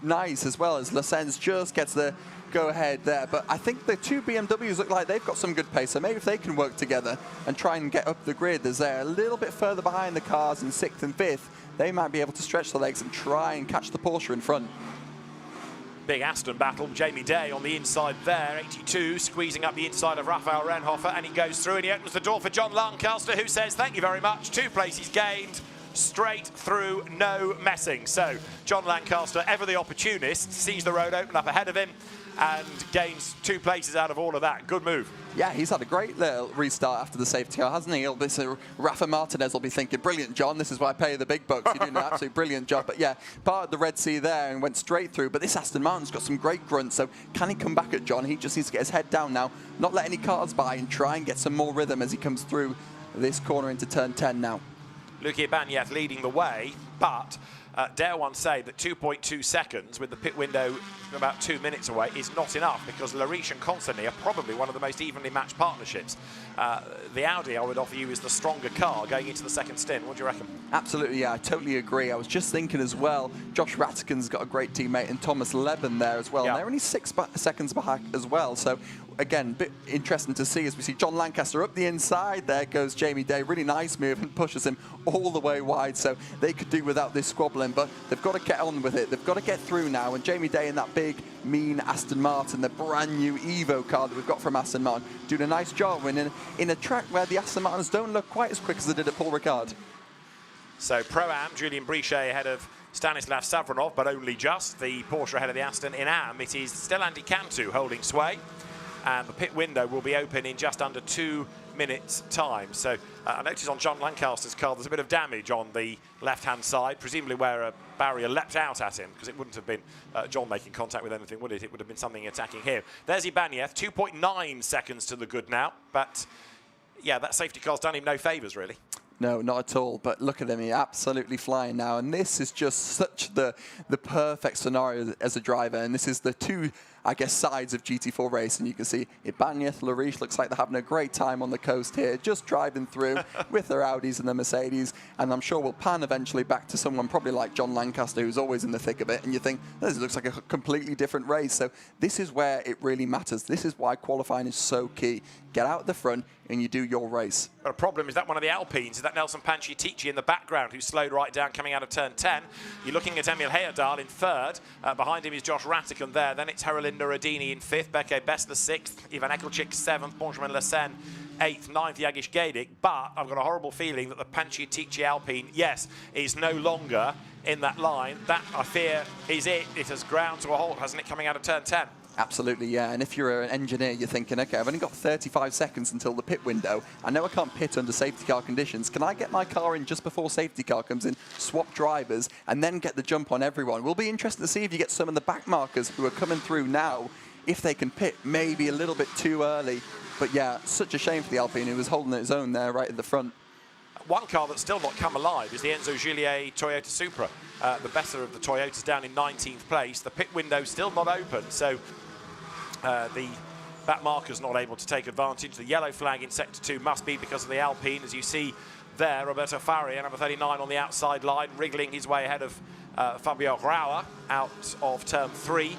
nice as well, as Lascens just gets the go ahead there. But I think the two BMWs look like they've got some good pace, so maybe if they can work together and try and get up the grid as they're a little bit further behind the cars in 6th and 5th, they might be able to stretch the legs and try and catch the Porsche in front. Big Aston battle. Jamie Day on the inside there, 82, squeezing up the inside of Raphael Renhofer, and he goes through and he opens the door for John Lancaster, who says thank you very much. 2 places gained, straight through, no messing. So John Lancaster, ever the opportunist, sees the road open up ahead of him and gains 2 places out of all of that. Good move. Yeah, he's had a great little restart after the safety car, hasn't he? Rafa Martinez will be thinking, brilliant, John, this is why I pay you the big bucks. You're doing an absolutely brilliant job. But yeah, parted the Red Sea there and went straight through. But this Aston Martin's got some great grunts, so can he come back at John? He just needs to get his head down now, not let any cars by, and try and get some more rhythm as he comes through this corner into turn 10 now. Luki Ibanez leading the way, but dare one say that 2.2 seconds with the pit window about 2 minutes away is not enough, because Lariche and Constantly are probably one of the most evenly matched partnerships. The Audi, I would offer you, is the stronger car going into the second stint. What do you reckon? Absolutely, yeah, I totally agree. I was just thinking as well, Josh Ratigan's got a great teammate, and Thomas Leben there as well. Yeah. And they're only 6 seconds back as well. So again, a bit interesting to see as we see John Lancaster up the inside. There goes Jamie Day, really nice move, and pushes him all the way wide. So they could do without this squabbling, but they've got to get on with it. They've got to get through now. And Jamie Day in that big, mean Aston Martin, the brand new Evo car that we've got from Aston Martin, doing a nice job in a track where the Aston Martins don't look quite as quick as they did at Paul Ricard. So Pro-Am, Julian Brichet ahead of Stanislav Savronov, but only just. The Porsche ahead of the Aston. In Am, it is still Andy Cantu holding sway, and the pit window will be open in just under 2 minutes' time. So I noticed on John Lancaster's car there's a bit of damage on the left-hand side, presumably where a barrier leapt out at him, because it wouldn't have been John making contact with anything, would it? It would have been something attacking him. There's Ibanez, 2.9 seconds to the good now, but yeah, that safety car's done him no favours, really. No, not at all. But look at him, he's absolutely flying now. And this is just such the perfect scenario as a driver. And this is the two, I guess, sides of GT4 race. And you can see Ibanez, Lariche looks like they're having a great time on the coast here, just driving through with their Audis and the Mercedes. And I'm sure we'll pan eventually back to someone probably like John Lancaster, who's always in the thick of it. And you think, this looks like a completely different race. So this is where it really matters. This is why qualifying is so key. Get out the front and you do your race. But a problem is that one of the Alpines, is that Nelson Panciatici in the background, who slowed right down coming out of turn 10. You're looking at Emil Heyerdahl in 3rd. Behind him is Josh Ratigan there. Then it's Heralinda Radini in 5th. Beke Bessler 6th. Ivan Ekelchik 7th. Benjamin Lecen 8th. 9th, Jagish Gadik. But I've got a horrible feeling that the Panciatici Alpine, yes, is no longer in that line. That, I fear, is it. It has ground to a halt, hasn't it, coming out of turn 10? Absolutely, yeah. And if you're an engineer, you're thinking, okay, I've only got 35 seconds until the pit window. I know I can't pit under safety car conditions. Can I get my car in just before safety car comes in, swap drivers, and then get the jump on everyone? We'll be interested to see if you get some of the back markers who are coming through now, if they can pit maybe a little bit too early. But yeah, such a shame for the Alpine, who was holding its own there right at the front. One car that's still not come alive is the Enzo Gillier Toyota Supra. The better of the Toyotas down in 19th place. The pit window still not open, so the back marker's not able to take advantage. The yellow flag in Sector 2 must be because of the Alpine. As you see there, Roberto Faria, number 39 on the outside line, wriggling his way ahead of Fabio Rauer out of turn 3.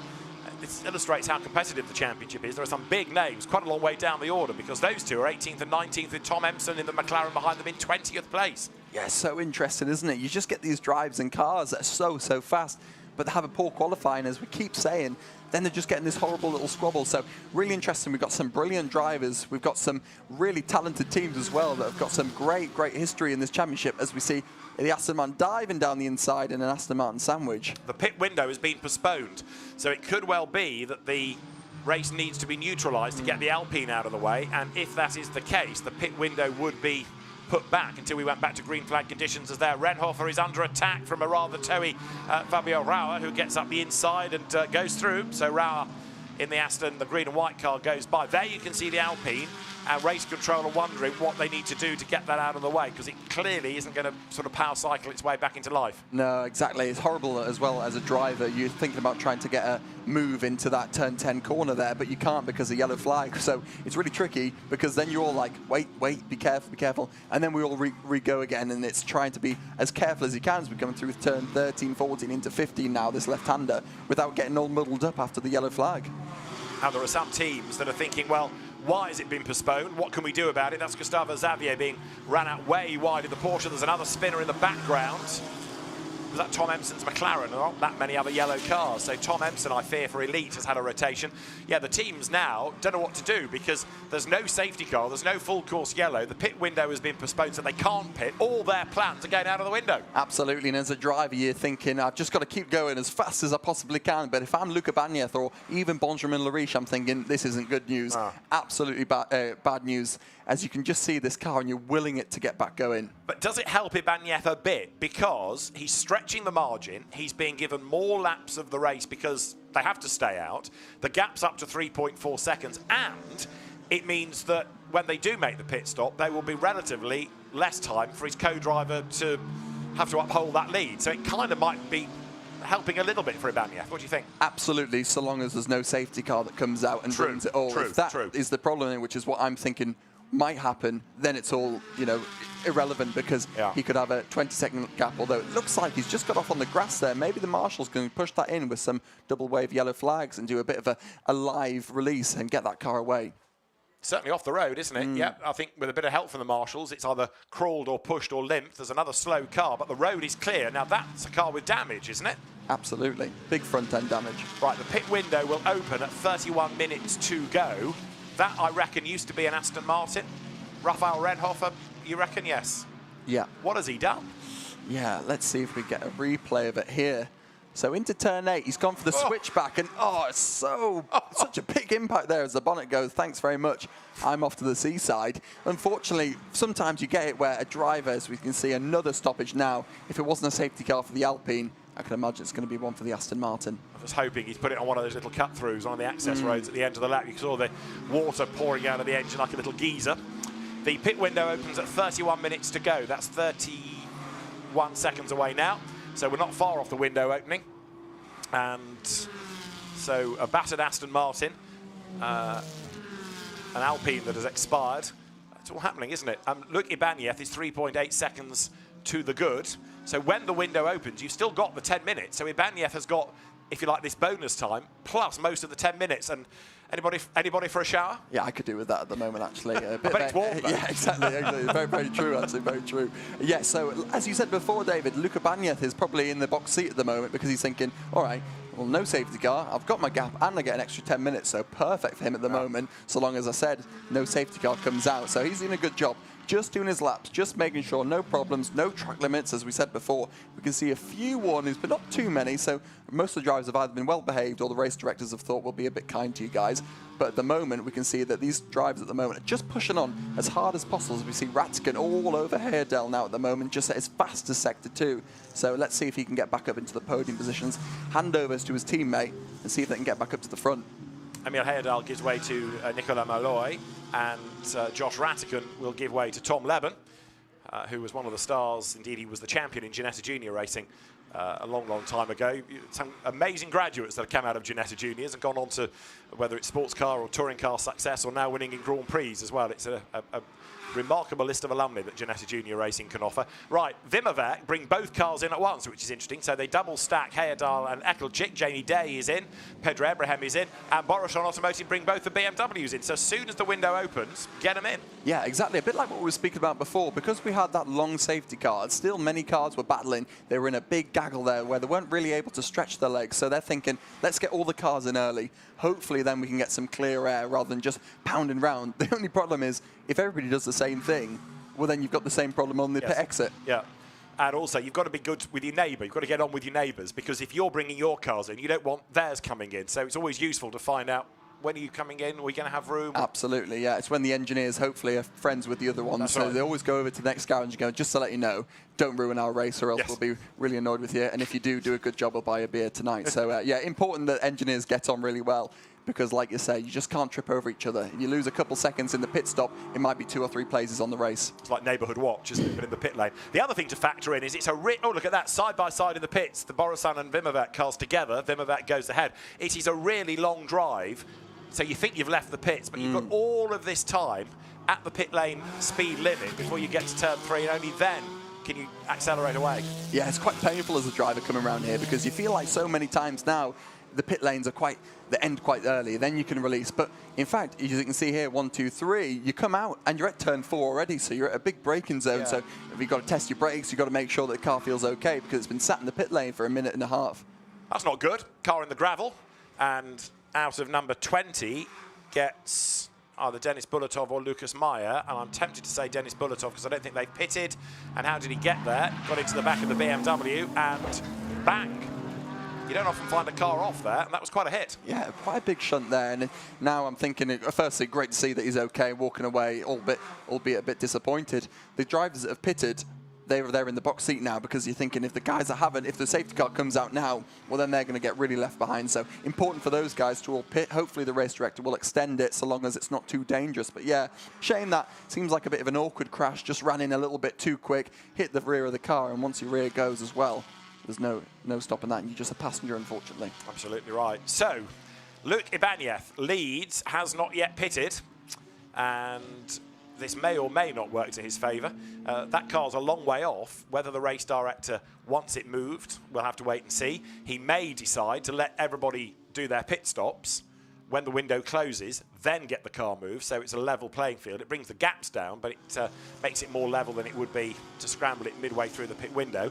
This illustrates how competitive the championship is. There are some big names, quite a long way down the order, because those two are 18th and 19th, with Tom Empson in the McLaren behind them in 20th place. Yeah, so interesting, isn't it? You just get these drives and cars that are so fast, but they have a poor qualifying, as we keep saying. Then they're just getting this horrible little squabble. So really interesting. We've got some brilliant drivers. We've got some really talented teams as well that have got some great history in this championship, as we see the Aston Martin diving down the inside in an Aston Martin sandwich. The pit window has been postponed, so it could well be that the race needs to be neutralised to get the Alpine out of the way. And if that is the case, the pit window would be put back until we went back to green flag conditions as there. Renhofer is under attack from a rather towy Fabio Rauer, who gets up the inside and goes through. So Rauer in the Aston, the green and white car goes by. There you can see the Alpine and race control are wondering what they need to do to get that out of the way, because it clearly isn't going to sort of power cycle its way back into life. No, exactly. It's horrible as well as a driver. You're thinking about trying to get a move into that turn 10 corner there, but you can't because of yellow flag. So it's really tricky, because then you're all like, wait, be careful. And then we all re-go again, and it's trying to be as careful as you can as we're coming through turn 13, 14 into 15 now, this left-hander, without getting all muddled up after the yellow flag. And there are some teams that are thinking, well, why has it been postponed? What can we do about it? That's Gustavo Xavier being ran out way wide in the Porsche. There's another spinner in the background. Was that Tom Empson's McLaren? There aren't that many other yellow cars. So Tom Empson, I fear, for Elite has had a rotation. Yeah, the teams now don't know what to do, because there's no safety car, there's no full course yellow. The pit window has been postponed, so they can't pit. All their plans are going out of the window. Absolutely, and as a driver, you're thinking, I've just got to keep going as fast as I possibly can. But if I'm Luca Bagneth or even Benjamin Lariche, I'm thinking, this isn't good news. Absolutely bad news, as you can just see this car and you're willing it to get back going. But does it help Ibanez a bit? Because he's stretching the margin. He's being given more laps of the race because they have to stay out. The gap's up to 3.4 seconds. And it means that when they do make the pit stop, there will be relatively less time for his co-driver to have to uphold that lead. So it kind of might be helping a little bit for Ibanez. What do you think? Absolutely, so long as there's no safety car that comes out and brings it all. If that is the problem, which is what I'm thinking might happen, then it's all, you know, irrelevant, because he could have a 20-second gap, although it looks like he's just got off on the grass there. Maybe the marshal's going to push that in with some double wave yellow flags and do a bit of a live release and get that car away. Certainly off the road, isn't it? Yeah, I think with a bit of help from the marshals, it's either crawled or pushed or limped. There's another slow car, but the road is clear. Now that's a car with damage, isn't it? Absolutely. Big front-end damage. Right, the pit window will open at 31 minutes to go. That, I reckon, used to be an Aston Martin. Raphael Renhofer, you reckon? Yes. Yeah. What has he done? Yeah, let's see if we get a replay of it here. So into turn 8, he's gone for the switchback, and it's such a big impact there as the bonnet goes. Thanks very much. I'm off to the seaside. Unfortunately, sometimes you get it where a driver, as we can see, another stoppage now. If it wasn't a safety car for the Alpine, I can imagine it's going to be one for the Aston Martin. I was hoping he's put it on one of those little cut-throughs on the access roads at the end of the lap. You saw the water pouring out of the engine like a little geyser. The pit window opens at 31 minutes to go. That's 31 seconds away now. So we're not far off the window opening. And so a battered Aston Martin, an Alpine that has expired. It's all happening, isn't it? Look, Ibanez is 3.8 seconds to the good. So when the window opens, you've still got the 10 minutes. So Ibanez has got, if you like, this bonus time, plus most of the 10 minutes. And anybody for a shower? Yeah, I could do with that at the moment, actually. I bet it's warm, though. Yeah, exactly. Very, very true, actually, very true. Yeah, so as you said before, David, Luca Bagneth is probably in the box seat at the moment, because he's thinking, all right, well, no safety car, I've got my gap, and I get an extra 10 minutes, so perfect for him at the moment, so long as I said no safety car comes out. So he's doing a good job. Just doing his laps, just making sure no problems, no track limits, as we said before. We can see a few warnings, but not too many, so most of the drivers have either been well behaved or the race directors have thought we'll be a bit kind to you guys. But at the moment, we can see that these drivers at the moment are just pushing on as hard as possible, as we see Rattigan all over Heyerdahl now at the moment, just as fast as Sector 2. So let's see if he can get back up into the podium positions, handovers to his teammate, and see if they can get back up to the front. Emil Heyerdahl gives way to Nicolas Malloy, and Josh Rattigan will give way to Tom Leben, who was one of the stars. Indeed, he was the champion in Ginetta Junior racing a long, long time ago. Some amazing graduates that have come out of Ginetta Juniors and gone on to, whether it's sports car or touring car success, or now winning in Grand Prix as well. It's a remarkable list of alumni that Ginetta Junior Racing can offer. Right, Vimmerwerk bring both cars in at once, which is interesting. So they double stack Heyerdahl and Ekelchik. Jamie Day is in, Pedro Abraham is in, and Boruchon Automotive bring both the BMWs in. So as soon as the window opens, get them in. Yeah, exactly. A bit like what we were speaking about before. Because we had that long safety car, still many cars were battling. They were in a big gaggle there where they weren't really able to stretch their legs. So they're thinking, let's get all the cars in early. Hopefully then we can get some clear air rather than just pounding round. The only problem is, if everybody does the same thing, well, then you've got the same problem on the pit exit. Yeah. And also, you've got to be good with your neighbour. You've got to get on with your neighbours, because if you're bringing your cars in, you don't want theirs coming in. So it's always useful to find out when are you coming in? Are we going to have room? Absolutely, yeah. It's when the engineers hopefully are friends with the other ones. So they always go over to the next garage and go, just to let you know, don't ruin our race or else we'll be really annoyed with you. And if you do a good job, we'll buy a beer tonight. So, yeah, important that engineers get on really well. Because, like you say, you just can't trip over each other. If you lose a couple seconds in the pit stop, it might be 2 or 3 places on the race. It's like neighbourhood watch, isn't it, but in the pit lane. The other thing to factor in is it's a oh, look at that, side by side in the pits, the Borusan and Vimovac cars together. Vimovac goes ahead. It is a really long drive, so you think you've left the pits, but you've got all of this time at the pit lane speed limit before you get to turn 3, and only then can you accelerate away. Yeah, it's quite painful as a driver coming around here because you feel like so many times now the pit lanes are they end quite early, then you can release. But in fact, as you can see here, 1, 2, 3, you come out and you're at turn 4 already, so you're at a big braking zone. Yeah. So if you've got to test your brakes, you've got to make sure that the car feels okay because it's been sat in the pit lane for 1.5 minutes. That's not good. Car in the gravel, and out of number 20 gets either Denis Bulatov or Lucas Meyer, and I'm tempted to say Denis Bulatov because I don't think they've pitted. And how did he get there? Got into the back of the BMW and bang. You don't often find a car off there, and that was quite a hit. Yeah, quite a big shunt there. And now I'm thinking, firstly, great to see that he's okay, walking away, albeit a bit disappointed. The drivers that have pitted, they're in the box seat now because you're thinking if the guys that haven't, if the safety car comes out now, well, then they're going to get really left behind. So important for those guys to all pit. Hopefully the race director will extend it so long as it's not too dangerous. But yeah, shame that seems like a bit of an awkward crash, just ran in a little bit too quick, hit the rear of the car, and once your rear goes as well, there's no stopping that, and you're just a passenger, unfortunately. Absolutely right. So, Luc Ibanez leads, has not yet pitted, and this may or may not work to his favour. That car's a long way off. Whether the race director wants it moved, we'll have to wait and see. He may decide to let everybody do their pit stops when the window closes, then get the car moved, so it's a level playing field. It brings the gaps down, but it makes it more level than it would be to scramble it midway through the pit window.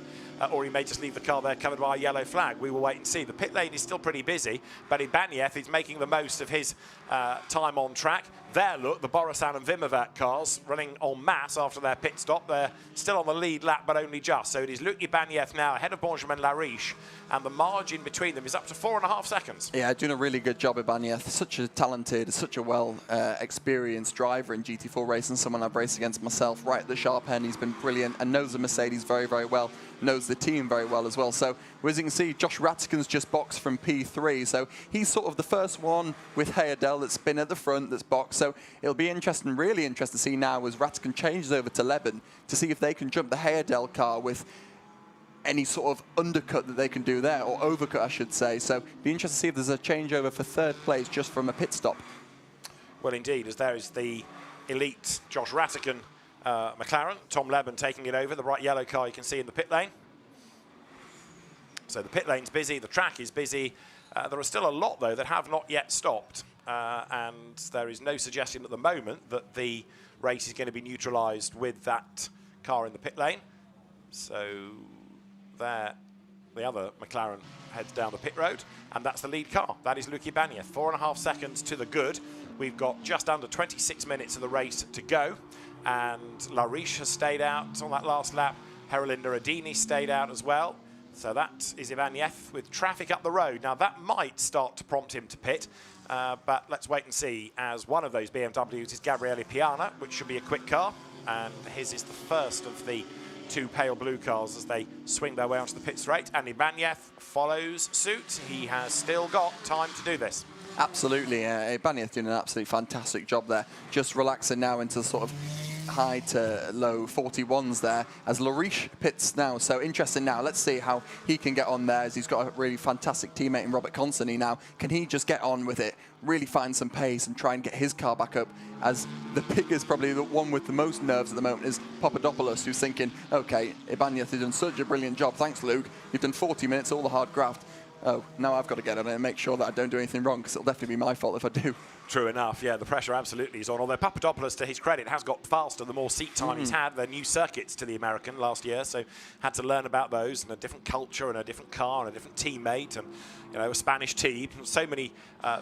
Or he may just leave the car there covered by a yellow flag. We will wait and see. The pit lane is still pretty busy, but Ibanez is making the most of his time on track. There, look, the Borusan and Vimovac cars running en masse after their pit stop. They're still on the lead lap, but only just. So it is Luc Ibanez now ahead of Benjamin Lariche, and the margin between them is up to 4.5 seconds. Yeah, doing a really good job, Ibanez. Such a talented, such a well experienced driver in GT4 racing, someone I've raced against myself right at the sharp end. He's been brilliant and knows the Mercedes very, very well, knows the team very well as well. So as you can see, Josh Rattigan's just boxed from P3, so he's sort of the first one with Heyerdahl that's been at the front, that's boxed. So it'll be interesting, really interesting to see now as Rattigan changes over to Leben to see if they can jump the Heyerdahl car with any sort of undercut that they can do there, or overcut, I should say. So be interesting to see if there's a changeover for 3rd place just from a pit stop. Well, indeed, as there is the elite Josh Rattigan McLaren, Tom Leben taking it over, the bright yellow car you can see in the pit lane. So the pit lane's busy, the track is busy. There are still a lot, though, that have not yet stopped. And there is no suggestion at the moment that the race is going to be neutralised with that car in the pit lane. So there, the other McLaren heads down the pit road, and that's the lead car. That is Luc Ibanez. 4.5 seconds to the good. We've got just under 26 minutes of the race to go, and Lariche has stayed out on that last lap. Herilinda Adini stayed out as well. So that is Ibanez with traffic up the road. Now that might start to prompt him to pit, but let's wait and see, as one of those BMWs is Gabriele Piana, which should be a quick car, and his is the first of the 2 pale blue cars as they swing their way onto the pit straight, and Ibanez follows suit. He has still got time to do this. Absolutely, Ibanez doing an absolutely fantastic job there, just relaxing now into sort of high to low 41s there as Lariche pits now. So interesting now. Let's see how he can get on there, as he's got a really fantastic teammate in Robert Constantine now. Can he just get on with it, really find some pace and try and get his car back up? As the biggest, probably the one with the most nerves at the moment, is Papadopoulos, who's thinking, okay, Ibanez has done such a brilliant job. Thanks, Luke. You've done 40 minutes, all the hard graft. Oh, now I've got to get on it and make sure that I don't do anything wrong, because it'll definitely be my fault if I do. True enough, yeah, the pressure absolutely is on. Although Papadopoulos, to his credit, has got faster the more seat time he's had. They're new circuits to the American last year, so had to learn about those, and a different culture and a different car and a different teammate and, you know, a Spanish team. So many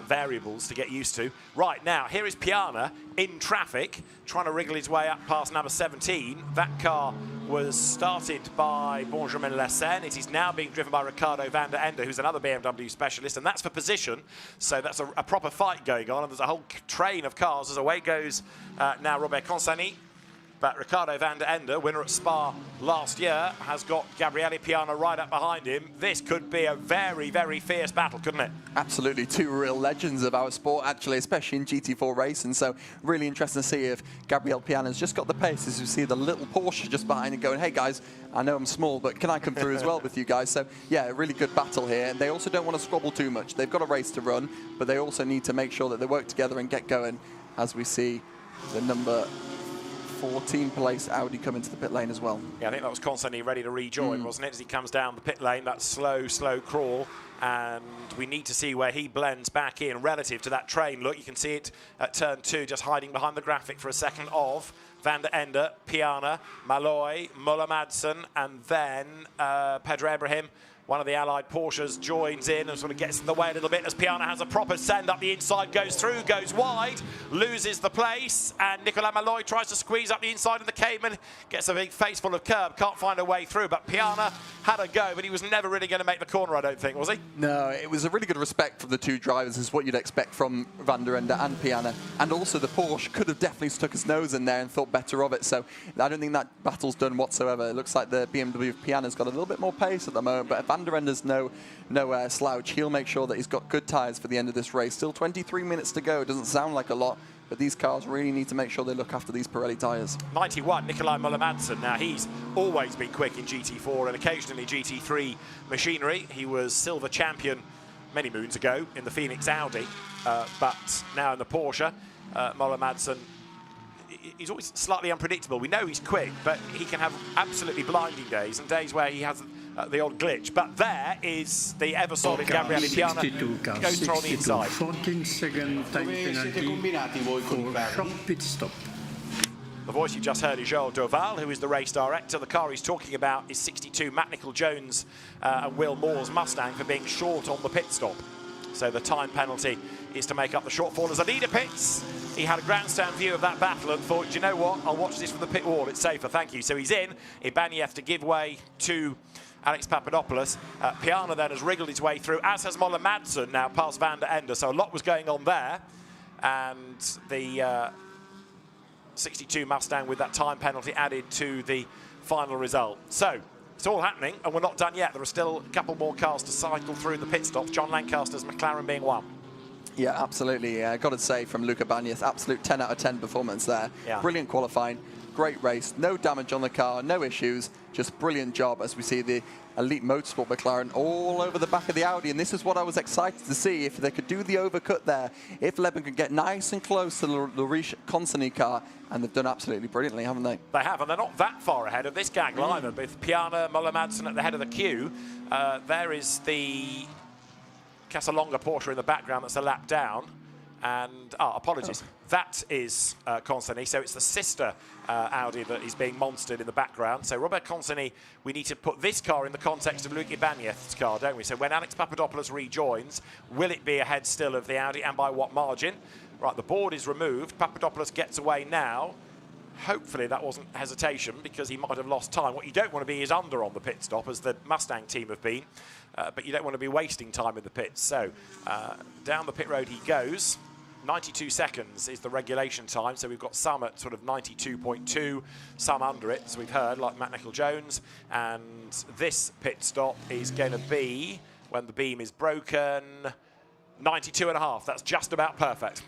variables to get used to. Right, now, here is Piana in traffic, trying to wriggle his way up past number 17. That car was started by Benjamin Lessen. It is now being driven by Ricardo van der Ende, who's another BMW specialist, and that's for position. So that's a proper fight going on, and there's a whole train of cars as away goes now Robert Consani. But Ricardo van der Ende, winner at Spa last year, has got Gabriele Piana right up behind him. This could be a very, very fierce battle, couldn't it? Absolutely, two real legends of our sport, actually, especially in GT4 racing. So really interesting to see if Gabriele Piana's just got the pace, as you see the little Porsche just behind it going, hey guys, I know I'm small, but can I come through as well with you guys? So yeah, a really good battle here. They also don't want to squabble too much. They've got a race to run, but they also need to make sure that they work together and get going, as we see the number 14 place Audi come into the pit lane as well. Yeah, I think that was Consani ready to rejoin, wasn't it? As he comes down the pit lane, that slow, slow crawl. And we need to see where he blends back in relative to that train. Look, you can see it at turn 2, just hiding behind the graphic for a second of Van der Ende, Piana, Malloy, Muller-Madsen, and then Pedro Ibrahim. One of the allied Porsches joins in and sort of gets in the way a little bit as Piana has a proper send up the inside, goes through, goes wide, loses the place, and Nicolas Malloy tries to squeeze up the inside of the Cayman, gets a big face full of curb, can't find a way through, but Piana had a go, but he was never really going to make the corner, I don't think, was he? No, it was a really good respect from the two drivers, is what you'd expect from Van der Ende and Piana, and also the Porsche could have definitely stuck his nose in there and thought better of it, so I don't think that battle's done whatsoever. It looks like the BMW of Piana's got a little bit more pace at the moment, but Van der Ende's no slouch. He'll make sure that he's got good tyres for the end of this race. Still 23 minutes to go. It doesn't sound like a lot, but these cars really need to make sure they look after these Pirelli tyres. 91, Nikolai Muller-Madsen. Now, he's always been quick in GT4 and occasionally GT3 machinery. He was silver champion many moons ago in the Phoenix Audi, but now in the Porsche. Muller-Madsen, he's always slightly unpredictable. We know he's quick, but he can have absolutely blinding days and days where he has the odd glitch. But there is the ever-solid Gabriele Piana, goes through on the inside. 14-second time penalty for short pit stop. The voice you just heard is Joel Doval, who is the race director. The car he's talking about is 62 Matt Nicol-Jones and Will Moore's Mustang for being short on the pit stop. So the time penalty is to make up the shortfall. As a leader pits, he had a grandstand view of that battle and thought, do you know what, I'll watch this from the pit wall, it's safer, thank you. So he's in, Ibanez to give way to Alex Papadopoulos. Piana then has wriggled his way through, as has Muller-Madsen now past Van der Ende, so a lot was going on there. And the 62 Mustang with that time penalty added to the final result. So it's all happening, and we're not done yet. There are still a couple more cars to cycle through the pit stops, John Lancaster's McLaren being one. Yeah, absolutely. Got to say, from Luca Ibanez, absolute 10 out of 10 performance there. Yeah. Brilliant qualifying, great race, no damage on the car, no issues, just brilliant job as we see the Elite Motorsport McLaren all over the back of the Audi. And this is what I was excited to see, if they could do the overcut there, if Leben could get nice and close to the Laurish Consani car, and they've done absolutely brilliantly, haven't they? They have, and they're not that far ahead of this gang either, with Piana, Muller-Madsen at the head of the queue. There is the Casalonga Porsche in the background that's a lap down. And, apologies, that is Consani, so it's the sister Audi that is being monstered in the background. So Robert Consani, we need to put this car in the context of Luke Ibanez's car, don't we? So when Alex Papadopoulos rejoins, will it be ahead still of the Audi, and by what margin? Right, the board is removed, Papadopoulos gets away now. Hopefully that wasn't hesitation, because he might have lost time. What you don't want to be is under on the pit stop, as the Mustang team have been, but you don't want to be wasting time in the pits. So down the pit road he goes. 92 seconds is the regulation time, so we've got some at sort of 92.2, some under it, as we've heard, like Matt Nicol-Jones. And this pit stop is going to be, when the beam is broken, 92.5. That's just about perfect.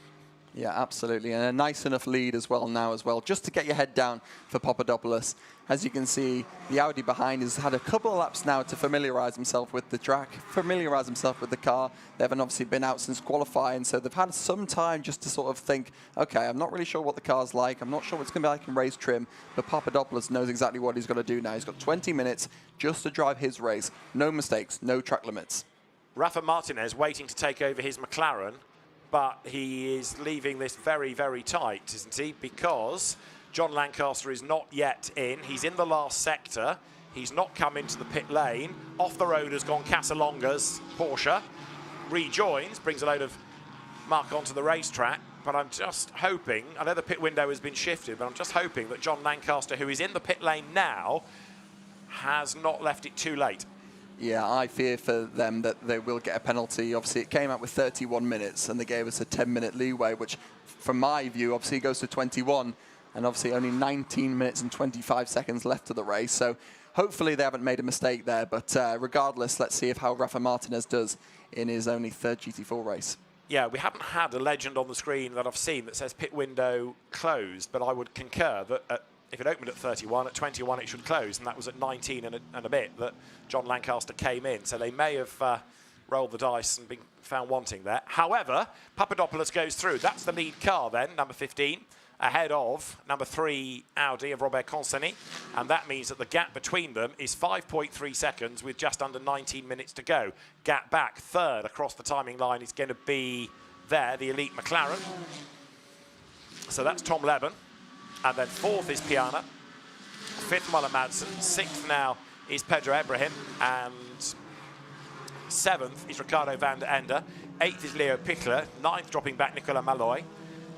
Yeah, absolutely, and a nice enough lead as well now just to get your head down for Papadopoulos. As you can see, the Audi behind has had a couple of laps now to familiarise himself with the track, familiarise himself with the car. They haven't obviously been out since qualifying, so they've had some time just to sort of think, okay, I'm not really sure what the car's like, I'm not sure what it's going to be like in race trim, but Papadopoulos knows exactly what he's got to do now. He's got 20 minutes just to drive his race. No mistakes, no track limits. Rafa Martinez waiting to take over his McLaren, but he is leaving this very, very tight, isn't he? Because John Lancaster is not yet in. He's in the last sector. He's not come into the pit lane. Off the road has gone Casalonga's Porsche. Rejoins, brings a load of muck onto the racetrack. but I'm just hoping, I know the pit window has been shifted, but I'm just hoping that John Lancaster, who is in the pit lane now, has not left it too late. Yeah, I fear for them that they will get a penalty. Obviously, it came out with 31 minutes, and they gave us a 10-minute leeway, which, from my view, obviously goes to 21, and obviously only 19 minutes and 25 seconds left of the race. So hopefully they haven't made a mistake there, but regardless, let's see how Rafa Martinez does in his only third GT4 race. Yeah, we haven't had a legend on the screen that I've seen that says pit window closed, but I would concur that if it opened at 31, at 21 it should close, and that was at 19 and a bit that John Lancaster came in. So they may have rolled the dice and been found wanting there. However, Papadopoulos goes through. That's the lead car then, number 15, ahead of number 3 Audi of Robert Conseny, and that means that the gap between them is 5.3 seconds with just under 19 minutes to go. Gap back, third across the timing line is going to be there, the elite McLaren. So that's Tom Leben. And then fourth is Piana, fifth Muller Madsen, sixth now is Pedro Ibrahim, and seventh is Ricardo van der Ende, eighth is Leo Pichler, ninth dropping back Nicolas Malloy,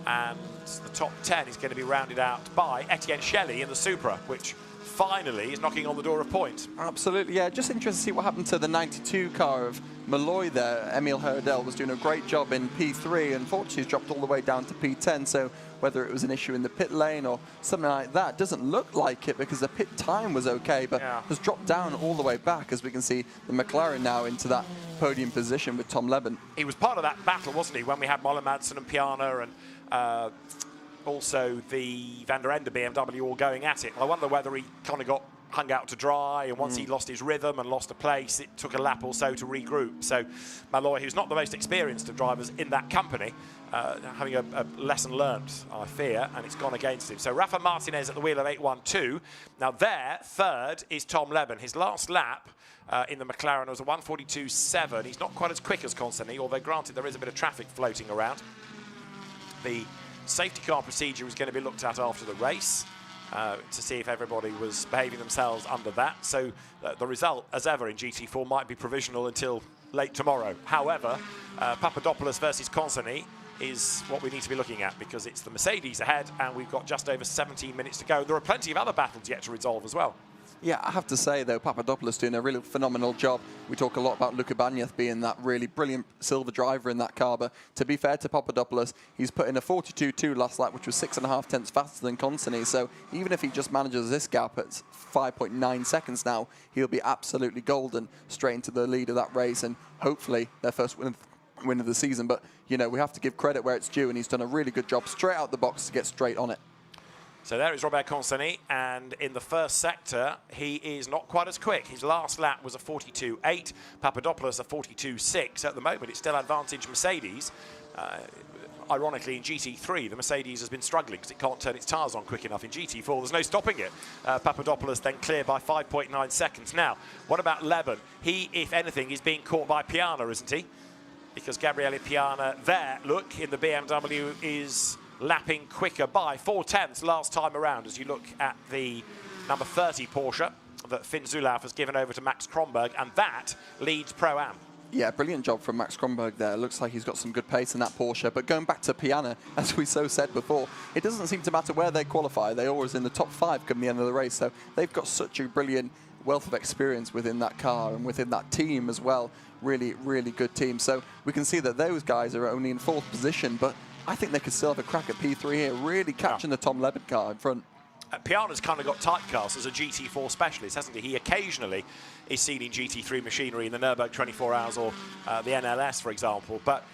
and the top 10 is going to be rounded out by Etienne Shelley in the Supra, which finally is knocking on the door of points. Absolutely, yeah. Just interested to see what happened to the 92 car of Malloy there. Emil Herdel was doing a great job in P3. Unfortunately, he's dropped all the way down to P10, so whether it was an issue in the pit lane or something like that, doesn't look like it because the pit time was okay, but has dropped down all the way back, as we can see the McLaren now into that podium position with Tom Leben. He was part of that battle, wasn't he, when we had Muller Madsen and Piana and also the Van der Ende BMW all going at it. I wonder whether he kind of got hung out to dry, and once he lost his rhythm and lost a place, it took a lap or so to regroup. So Malloy, who's not the most experienced of drivers in that company, having a lesson learned, I fear, and it's gone against him. So Rafa Martinez at the wheel of 812. Now there, third is Tom Leben. His last lap in the McLaren was a 1:42.7. He's not quite as quick as Conseny, although granted there is a bit of traffic floating around. The safety car procedure is going to be looked at after the race to see if everybody was behaving themselves under that. So the result, as ever in GT4, might be provisional until late tomorrow. However, Papadopoulos versus Conseny is what we need to be looking at, because it's the Mercedes ahead and we've got just over 17 minutes to go. There are plenty of other battles yet to resolve as well. Yeah, I have to say, though, Papadopoulos doing a really phenomenal job. We talk a lot about Luca Bagnath being that really brilliant silver driver in that car, but to be fair to Papadopoulos, he's put in a 42.2 last lap, which was 6.5 tenths faster than Conseny. So even if he just manages this gap at 5.9 seconds now, he'll be absolutely golden straight into the lead of that race, and hopefully their first win of the season. But, you know, we have to give credit where it's due, and he's done a really good job straight out the box to get straight on it. So there is Robert Conseny, and in the first sector, he is not quite as quick. His last lap was a 42.8, Papadopoulos a 42.6. At the moment, it's still advantage Mercedes. Ironically, in GT3, the Mercedes has been struggling because it can't turn its tyres on quick enough. In GT4, there's no stopping it. Papadopoulos then clear by 5.9 seconds. Now, what about Leben? He, if anything, is being caught by Piana, isn't he? Because Gabriele Piana there, look, in the BMW is lapping quicker by 4 tenths last time around, as you look at the number 30 Porsche that Finn Zulauf has given over to Max Kronberg, and that leads Pro-Am. Yeah, brilliant job from Max Kronberg there. Looks like he's got some good pace in that Porsche. But going back to Piana, as we so said before, it doesn't seem to matter where they qualify. They're always in the top 5 come the end of the race. So they've got such a brilliant wealth of experience within that car and within that team as well. Really, really good team. So we can see that those guys are only in 4th position, but I think they could still have a crack at P3 here, really catching the Tom Leben car in front. Piana's kind of got typecast as a GT4 specialist, hasn't he? He occasionally is seen in GT3 machinery in the Nürburgring 24 Hours or the NLS, for example. But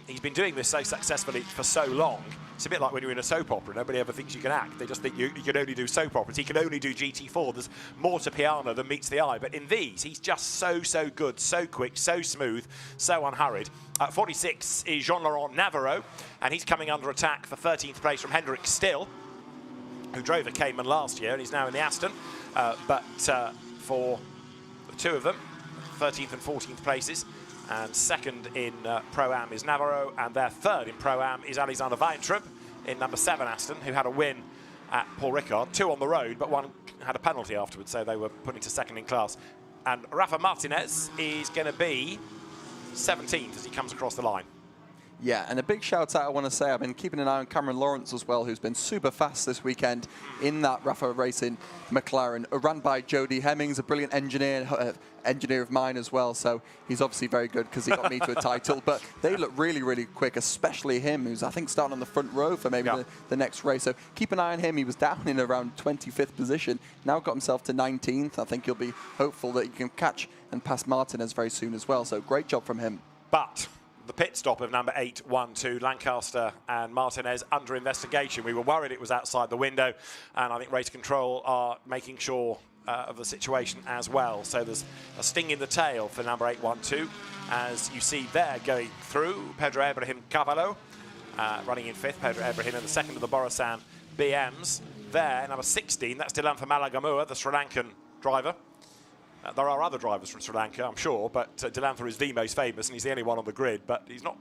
he's been doing this so successfully for so long. It's a bit like when you're in a soap opera. Nobody ever thinks you can act. They just think you can only do soap operas. He can only do GT4. There's more to Piana than meets the eye. But in these, he's just so good, so quick, so smooth, so unhurried. 46 is Jean-Laurent Navarro, and he's coming under attack for 13th place from Hendrik Still, who drove a Cayman last year and he's now in the Aston. But for the two of them, 13th and 14th places, and second in Pro-Am is Navarro, and their third in Pro-Am is Alexander Weintraub in number 7 Aston, who had a win at Paul Ricard. 2 on the road, but 1 had a penalty afterwards, so they were put into second in class. And Rafa Martinez is going to be 17th as he comes across the line. Yeah, and a big shout out I want to say, I've been keeping an eye on Cameron Lawrence as well, who's been super fast this weekend in that RAFA Racing McLaren, run by Jody Hemmings, a brilliant engineer of mine as well, so he's obviously very good because he got me to a title. But they look really, really quick, especially him, who's I think starting on the front row for maybe the next race. So keep an eye on him. He was down in around 25th position, now got himself to 19th. I think he'll be hopeful that he can catch and pass Martinez very soon as well, so great job from him. But the pit stop of number 812, Lancaster and Martinez, under investigation. We were worried it was outside the window, and I think race control are making sure of the situation as well. So there's a sting in the tail for number 812, as you see there going through. Pedro Ibrahim Cavallo running in 5th, Pedro Ibrahim in the 2nd of the Borisan BMs. There, number 16, that's Dilan Malagamua, the Sri Lankan driver. There are other drivers from Sri Lanka, I'm sure, but Dilantha is the most famous, and he's the only one on the grid. But he's not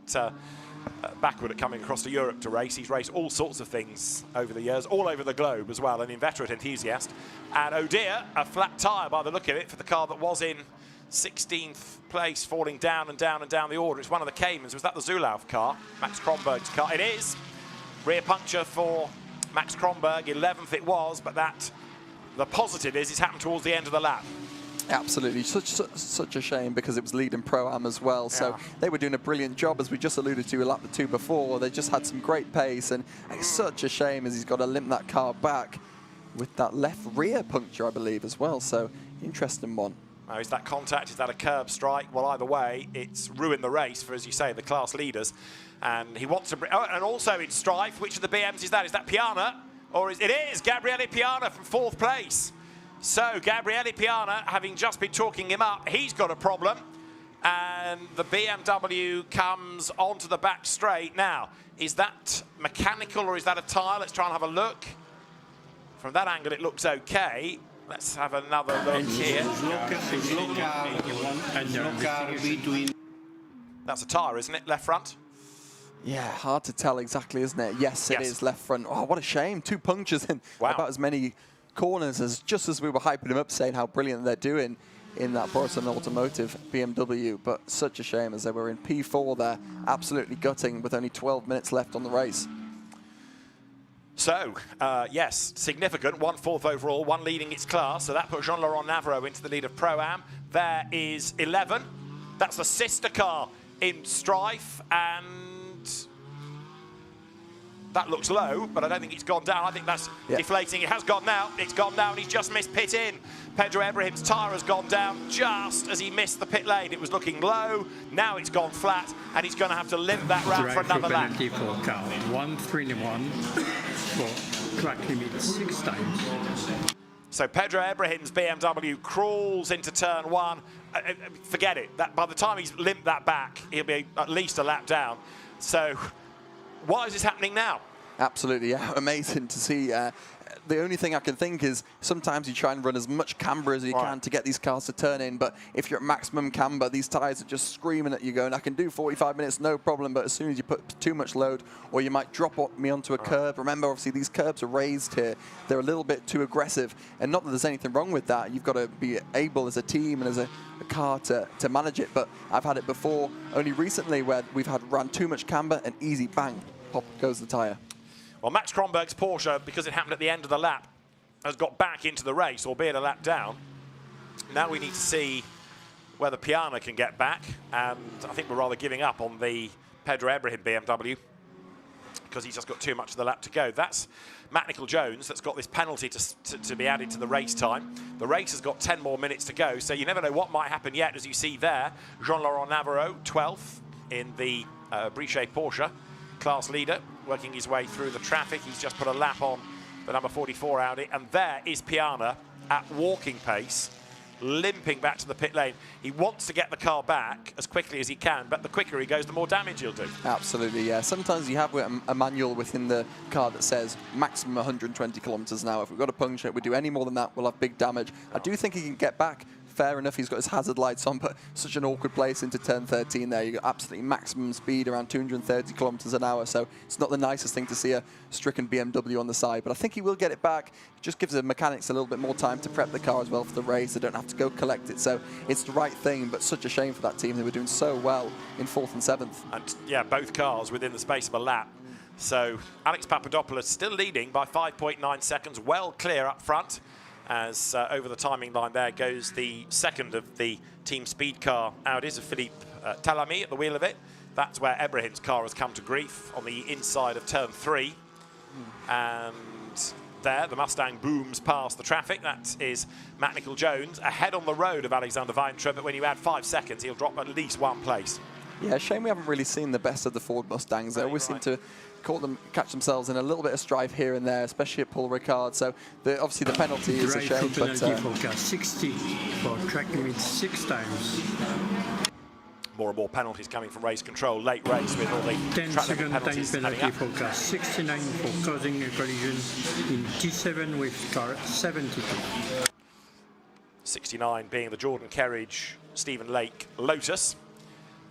backward at coming across to Europe to race. He's raced all sorts of things over the years, all over the globe as well, an inveterate enthusiast. And oh dear, a flat tyre by the look of it for the car that was in 16th place, falling down and down and down the order. It's one of the Caymans. Was that the Zulauf car, Max Kronberg's car? It is. Rear puncture for Max Kronberg, 11th it was, but the positive is it's happened towards the end of the lap. Absolutely, such a shame because it was leading Pro-Am as well. So they were doing a brilliant job, as we just alluded to a lap or two before. They just had some great pace, and it's such a shame as he's got to limp that car back with that left rear puncture, I believe, as well. So interesting one. Oh, is that contact? Is that a curb strike? Well, either way, it's ruined the race for, as you say, the class leaders. And he wants to bring. Oh, and also in strife, which of the BMs is that? Is that Piana? Or it is Gabriele Piana from 4th place. So Gabriele Piana, having just been talking him up, he's got a problem. And the BMW comes onto the back straight. Now, is that mechanical or is that a tyre? Let's try and have a look. From that angle, it looks okay. Let's have another look here. That's a tyre, isn't it? Left front? Yeah, hard to tell exactly, isn't it? Yes, it is left front. Oh, what a shame. 2 punctures in about as many corners as just as we were hyping him up, saying how brilliant they're doing in that Borisan Automotive BMW. But such a shame, as they were in P4 there, absolutely gutting with only 12 minutes left on the race. So, yes, significant, 1/4 overall, one leading its class. So that puts Jean-Laurent Navarro into the lead of Pro-Am. There is 11. That's the sister car in strife, and that looks low, but I don't think it's gone down. I think that's deflating. It has gone now. It's gone down. He's just missed pit in. Pedro Ibrahim's tyre has gone down just as he missed the pit lane. It was looking low. Now it's gone flat, and he's going to have to limp that round for another lap. For car. 1-3-1 for track limit 6 times. So Pedro Ibrahim's BMW crawls into turn 1. Forget it. That by the time he's limped that back, he'll be at least a lap down. So why is this happening now? Absolutely, yeah. Amazing to see. The only thing I can think is sometimes you try and run as much camber as you can to get these cars to turn in, but if you're at maximum camber, these tyres are just screaming at you going, I can do 45 minutes, no problem, but as soon as you put too much load, or you might drop me onto a curb. Remember, obviously, these curbs are raised here. They're a little bit too aggressive, and not that there's anything wrong with that. You've got to be able as a team and as a car to manage it, but I've had it before, only recently, where we've ran too much camber and easy, bang, pop goes the tyre. Well, Max Kronberg's Porsche, because it happened at the end of the lap, has got back into the race, albeit a lap down. Now we need to see whether Piana can get back, and I think we're rather giving up on the Pedro Ibrahim BMW because he's just got too much of the lap to go. That's Matt Nicol-Jones that's got this penalty to be added to the race time. The race has got 10 more minutes to go, so you never know what might happen yet. As you see there, Jean-Laurent Navarro, 12th in the Brichet Porsche, class leader, working his way through the traffic. He's just put a lap on the number 44 Audi, and there is Piana at walking pace, limping back to the pit lane. He wants to get the car back as quickly as he can, but the quicker he goes, the more damage he'll do. Absolutely, yeah. Sometimes you have a manual within the car that says maximum 120 kilometers an hour. If we've got a puncture, if we do any more than that, we'll have big damage. I do think he can get back fair enough, he's got his hazard lights on, but such an awkward place into turn 13 there. You got absolutely maximum speed around 230 kilometers an hour, so it's not the nicest thing to see a stricken BMW on the side, but I think he will get it back. It just gives the mechanics a little bit more time to prep the car as well for the race. They don't have to go collect it, so it's the right thing, but such a shame for that team. They were doing so well in 4th and 7th. And yeah, both cars within the space of a lap. So Alex Papadopoulos still leading by 5.9 seconds, well clear up front, as over the timing line there goes the second of the team speed car Audis of Philippe Talamy at the wheel of it. That's where Ebrahim's car has come to grief on the inside of turn 3. And there, the Mustang booms past the traffic. That is Matt Nicol-Jones ahead on the road of Alexander Weintraub, but when you add 5 seconds, he'll drop at least 1 place. Yeah, shame we haven't really seen the best of the Ford Mustangs. They always seem to catch themselves in a little bit of strife here and there, especially at Paul Ricard. So obviously the penalty is a shame. But for car 60 for track limit 6 times. More and more penalties coming from race control. Late race with all the 10-second time penalty for car 69 for causing a collision in T7 with car 72. 69 being the Jordan Kerridge, Stephen Lake Lotus.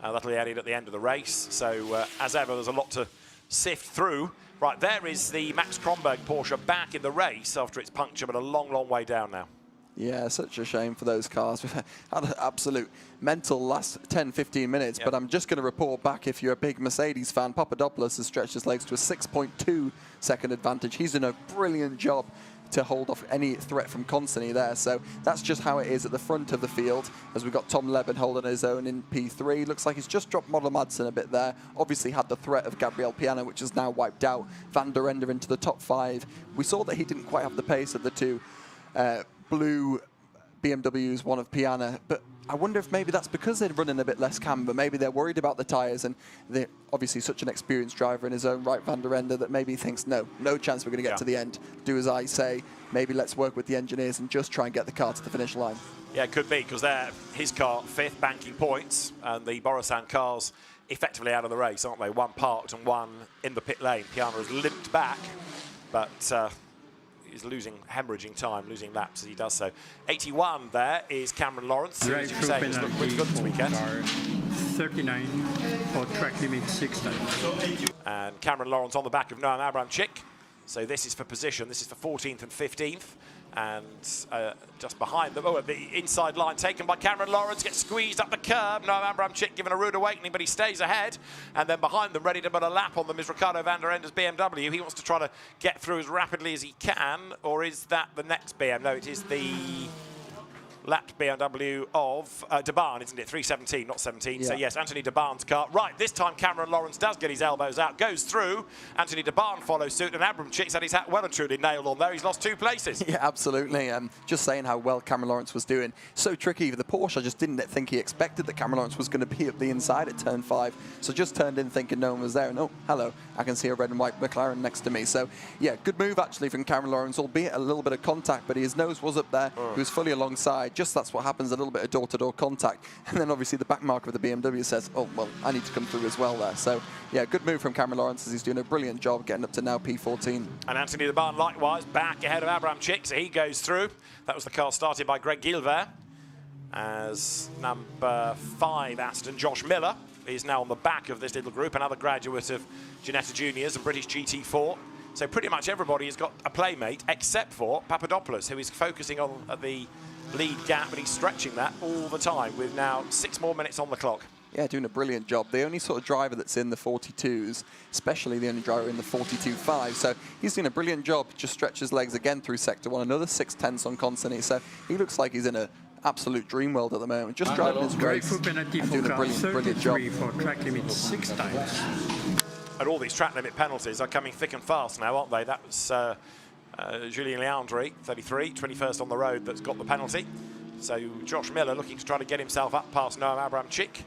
That'll be added at the end of the race. So as ever, there's a lot to sift through. Right, there is the Max Kronberg Porsche back in the race after its puncture, but a long, long way down now. Yeah, such a shame for those cars. We've had an absolute mental last 10-15 minutes, but I'm just going to report back, if you're a big Mercedes fan, Papadopoulos has stretched his legs to a 6.2 second advantage. He's done a brilliant job to hold off any threat from Constantly there. So that's just how it is at the front of the field, as we've got Tom Leben holding his own in P3. Looks like he's just dropped Model Madsen a bit there. Obviously had the threat of Gabriel Piana, which is now wiped out. Van der Ende into the top 5. We saw that he didn't quite have the pace of the two blue BMWs, one of Piana, but I wonder if maybe that's because they're running a bit less camber. Maybe they're worried about the tyres, and they're obviously such an experienced driver in his own right, Van der Ende, that maybe he thinks, no chance we're going to get to the end. Do as I say. Maybe let's work with the engineers and just try and get the car to the finish line. Yeah, it could be, because they're his car 5th, banking points, and the Borusan cars effectively out of the race, aren't they? One parked and one in the pit lane. Piana has limped back, but he's hemorrhaging time, losing laps as he does so. 81 there is Cameron Lawrence, who, as you say, has looked pretty good this weekend. 39 for track limit 6 times. And Cameron Lawrence on the back of Noam Abramczyk. So this is for position. This is for 14th and 15th. And just behind them, the inside line taken by Cameron Lawrence, gets squeezed up the curb. Noam Abramczyk given a rude awakening, but he stays ahead. And then behind them, ready to put a lap on them, is Ricardo van der Ende's BMW. He wants to try to get through as rapidly as he can, or is that the next BM? No, it is the lapped BMW of De Barn, isn't it? 317, not 17. Yeah. So yes, Anthony De Barn's car. Right, this time Cameron Lawrence does get his elbows out, goes through. Anthony De Barn follows suit, and Abramczyk's had his hat well and truly nailed on there. He's lost 2 places. Yeah, absolutely. Just saying how well Cameron Lawrence was doing. So tricky. The Porsche, I just didn't think he expected that Cameron Lawrence was going to be up the inside at turn 5. So just turned in thinking no one was there. And oh, hello, I can see a red and white McLaren next to me. So yeah, good move actually from Cameron Lawrence, albeit a little bit of contact, but his nose was up there. He was fully alongside. Just that's what happens, a little bit of door-to-door contact. And then obviously the back marker of the BMW says, oh, well, I need to come through as well there. So yeah, good move from Cameron Lawrence, as he's doing a brilliant job getting up to now P14. And Anthony De Barn likewise back ahead of Abramczyk, so he goes through. That was the car started by Greg Gilbert, as number 5 Aston, Josh Miller, is now on the back of this little group, another graduate of Ginetta Juniors and British GT4. So pretty much everybody has got a playmate, except for Papadopoulos, who is focusing on the lead gap, but he's stretching that all the time with now 6 more minutes on the clock. Yeah, doing a brilliant job. The only sort of driver that's in the 42s, especially the only driver in the 42.5. So he's doing a brilliant job, just stretch his legs again through Sector 1, another 6/10 on Constantly. So he looks like he's in an absolute dream world at the moment, just driving his race and doing a brilliant job. For track limit 6 times. And all these track limit penalties are coming thick and fast now, aren't they? That was Julien Leandri, 33, 21st on the road, that's got the penalty. So Josh Miller looking to try to get himself up past Noam Abramczyk.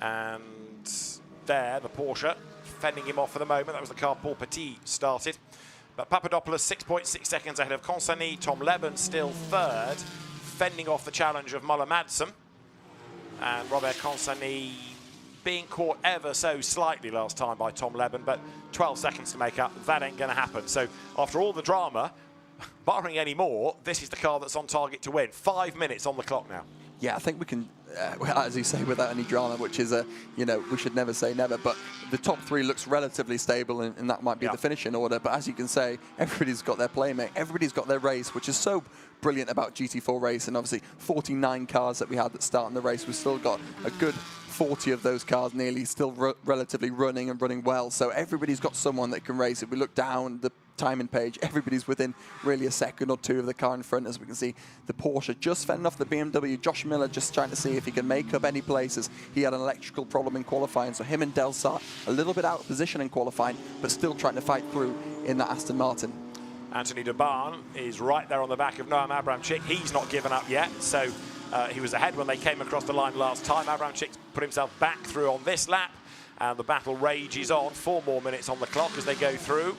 And there, the Porsche, fending him off for the moment. That was the car Paul Petit started. But Papadopoulos, 6.6 seconds ahead of Constantly. Tom Leben still 3rd, fending off the challenge of Moller Madsen. And Robert Constantly being caught ever so slightly last time by Tom Leben, but 12 seconds to make up. That ain't going to happen. So after all the drama, barring any more, this is the car that's on target to win. 5 minutes on the clock now. Yeah, I think we can, as you say, without any drama, which is we should never say never, but the top 3 looks relatively stable, and that might be the finishing order. But as you can say, everybody's got their playmate, everybody's got their race, which is so brilliant about GT4 race. And obviously 49 cars that we had that start in the race, we've still got a good 40 of those cars nearly still relatively running and running well. So everybody's got someone that can race. If we look down the timing page, everybody's within really a second or 2 of the car in front. As we can see, the Porsche just fending off the BMW. Josh Miller just trying to see if he can make up any places. He had an electrical problem in qualifying, so him and Delsart a little bit out of position in qualifying, but still trying to fight through in that Aston Martin. Anthony de Barn is right there on the back of Noam Abramczyk. He's not given up yet, so he was ahead when they came across the line last time. Abramczyk put himself back through on this lap, and the battle rages on. 4 more minutes on the clock as they go through.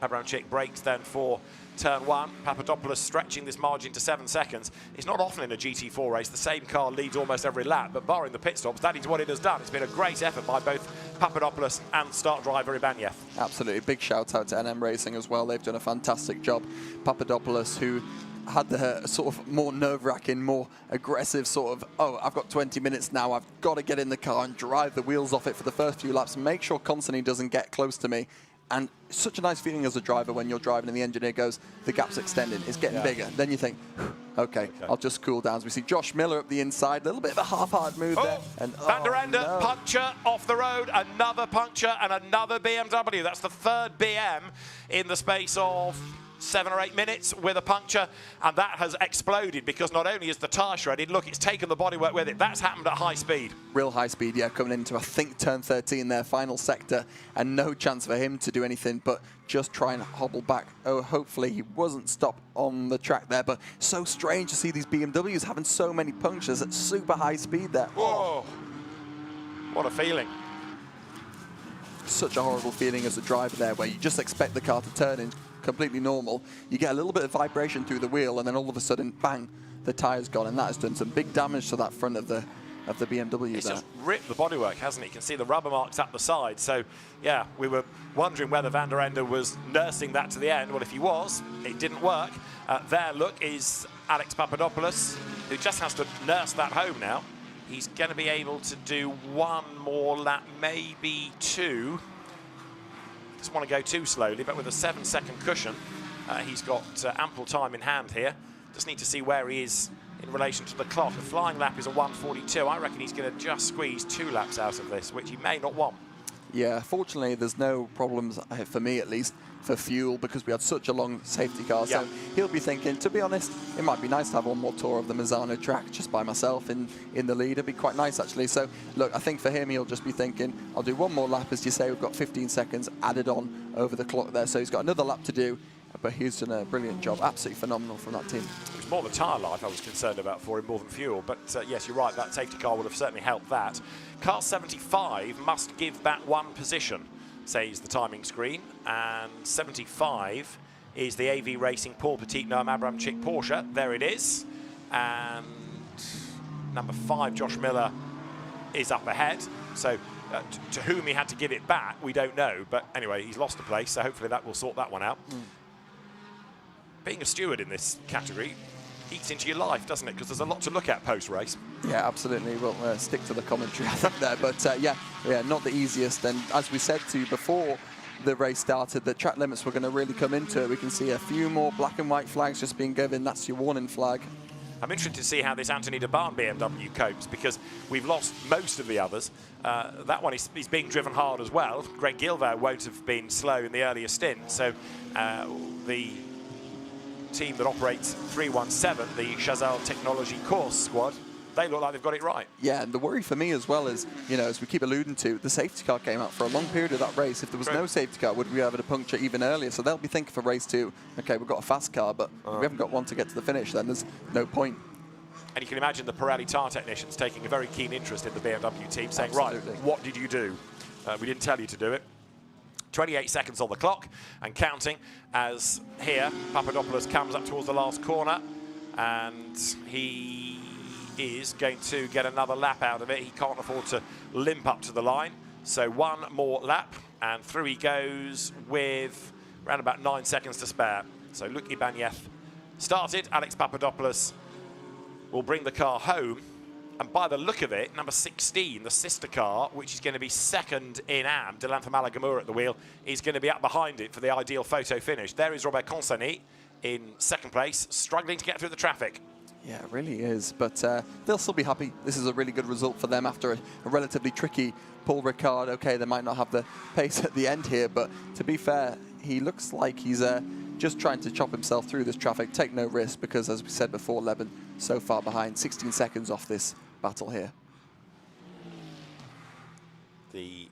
Abramczyk breaks then for turn 1. Papadopoulos stretching this margin to 7 seconds. It's not often in a GT4 race the same car leads almost every lap, but barring the pit stops, that is what it has done. It's been a great effort by both Papadopoulos and start driver Ibanez. Absolutely. Big shout out to NM Racing as well. They've done a fantastic job. Papadopoulos, who had the sort of more nerve-wracking, more aggressive sort of, oh, I've got 20 minutes now, I've got to get in the car and drive the wheels off it for the first few laps and make sure Constantine doesn't get close to me. And it's such a nice feeling as a driver when you're driving and the engineer goes, the gap's extending, it's getting bigger. Then you think, okay, I'll just cool down. As we see Josh Miller up the inside, a little bit of a half-hard move there. And, Van der Ende, puncture off the road, another puncture and another BMW. That's the 3rd BM in the space of 7 or 8 minutes with a puncture, and that has exploded because not only is the tyre shredded, look, it's taken the bodywork with it. That's happened at high speed. Real high speed, yeah, coming into, I think, turn 13 there, final sector, and no chance for him to do anything but just try and hobble back. Oh, hopefully he wasn't stopped on the track there, but so strange to see these BMWs having so many punctures at super high speed there. Whoa, what a feeling. Such a horrible feeling as a driver there, where you just expect the car to turn in completely normal. You get a little bit of vibration through the wheel, and then all of a sudden, bang, the tyre's gone, and that has done some big damage to that front of the BMW. It's just ripped the bodywork, hasn't it? You can see the rubber marks up the side. So, yeah, we were wondering whether Van der Ende was nursing that to the end. Well, if he was, it didn't work. There, look, is Alex Papadopoulos, who just has to nurse that home now. He's going to be able to do 1 more lap, maybe 2. Doesn't want to go too slowly, but with a 7-second cushion, he's got ample time in hand here. Just need to see where he is in relation to the clock. The flying lap is a 1:42. I reckon he's going to just squeeze 2 laps out of this, which he may not want. Yeah, fortunately, there's no problems, for me at least, for fuel, because we had such a long safety car. So he'll be thinking, to be honest, it might be nice to have 1 more tour of the Misano track just by myself in the lead. It'd be quite nice, actually. So, look, I think for him, he'll just be thinking, I'll do 1 more lap. As you say, we've got 15 seconds added on over the clock there. So he's got another lap to do, but he's done a brilliant job. Absolutely phenomenal from that team. It was more the tyre life I was concerned about for him more than fuel. But, yes, you're right, that safety car would have certainly helped that. Car 75 must give back 1 position, says the timing screen, and 75 is the AV Racing Paul Petit Noam Abramczyk Porsche. There it is, and number 5 Josh Miller is up ahead. So to whom he had to give it back, we don't know. But anyway, he's lost a place, so hopefully that will sort that one out. Being a steward in this category eats into your life, doesn't it? Because there's a lot to look at post-race. Yeah, absolutely. We'll stick to the commentary, I think, there. But, yeah, not the easiest. And as we said to you before the race started, the track limits were going to really come into it. We can see a few more black and white flags just being given. That's your warning flag. I'm interested to see how this Anthony de Barn BMW copes, because we've lost most of the others. That one is being driven hard as well. Greg Gilvert won't have been slow in the earlier stint. So the team that operates 317, the Chazal Technology Course squad, they look like they've got it right. Yeah, and the worry for me as well is, you know, as we keep alluding to, the safety car came out for a long period of that race. If there was no safety car, would we have had a puncture even earlier? So they'll be thinking for race 2, okay, we've got a fast car, but if we haven't got one to get to the finish, then there's no point. And you can imagine the Pirelli tyre technicians taking a very keen interest in the BMW team, saying, right, what did you do? We didn't tell you to do it. 28 seconds on the clock and counting, as here Papadopoulos comes up towards the last corner, and he is going to get another lap out of it. He can't afford to limp up to the line, so 1 more lap, and through he goes with around about 9 seconds to spare. So Luc Ibanez started. Alex Papadopoulos will bring the car home. And by the look of it, number 16, the sister car, which is going to be second in AM, Delantha Malagamur at the wheel, is going to be up behind it for the ideal photo finish. There is Robert Consani in second place, struggling to get through the traffic. Yeah, it really is, but they'll still be happy. This is a really good result for them after a relatively tricky Paul Ricard. Okay, they might not have the pace at the end here, but to be fair, he looks like he's just trying to chop himself through this traffic, take no risk, because as we said before, Leben so far behind, 16 seconds off this battle here. The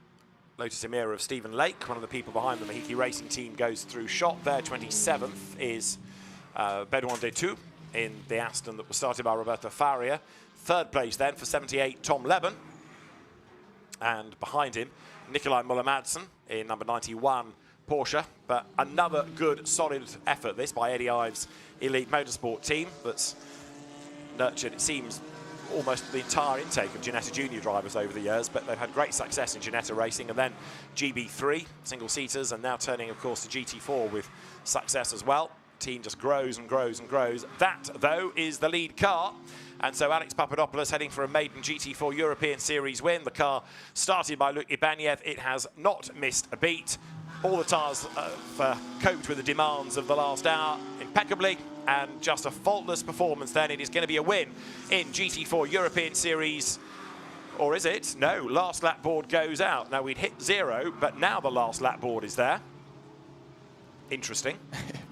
Lotus Emira of Stephen Lake, one of the people behind the Mahiki Racing team, goes through shot there. 27th is Bedouin Detou in the Aston that was started by Roberto Faria. Third place then for 78, Tom Leben. And behind him, Nikolai Muller-Madsen in number 91, Porsche. But another good, solid effort, this, by Eddie Ives' Elite Motorsport team that's nurtured, it seems, almost the entire intake of Ginetta Junior drivers over the years, but they've had great success in Ginetta racing, and then GB3, single-seaters, and now turning, of course, to GT4 with success as well. Team just grows and grows and grows. That, though, is the lead car. And so Alex Papadopoulos heading for a maiden GT4 European Series win. The car started by Luc Ibaniev. It has not missed a beat. All the tyres have coped with the demands of the last hour impeccably, and just a faultless performance then. It is going to be a win in GT4 European Series. Or is it? No, last lap board goes out. Now, we'd hit 0, but now the last lap board is there. Interesting.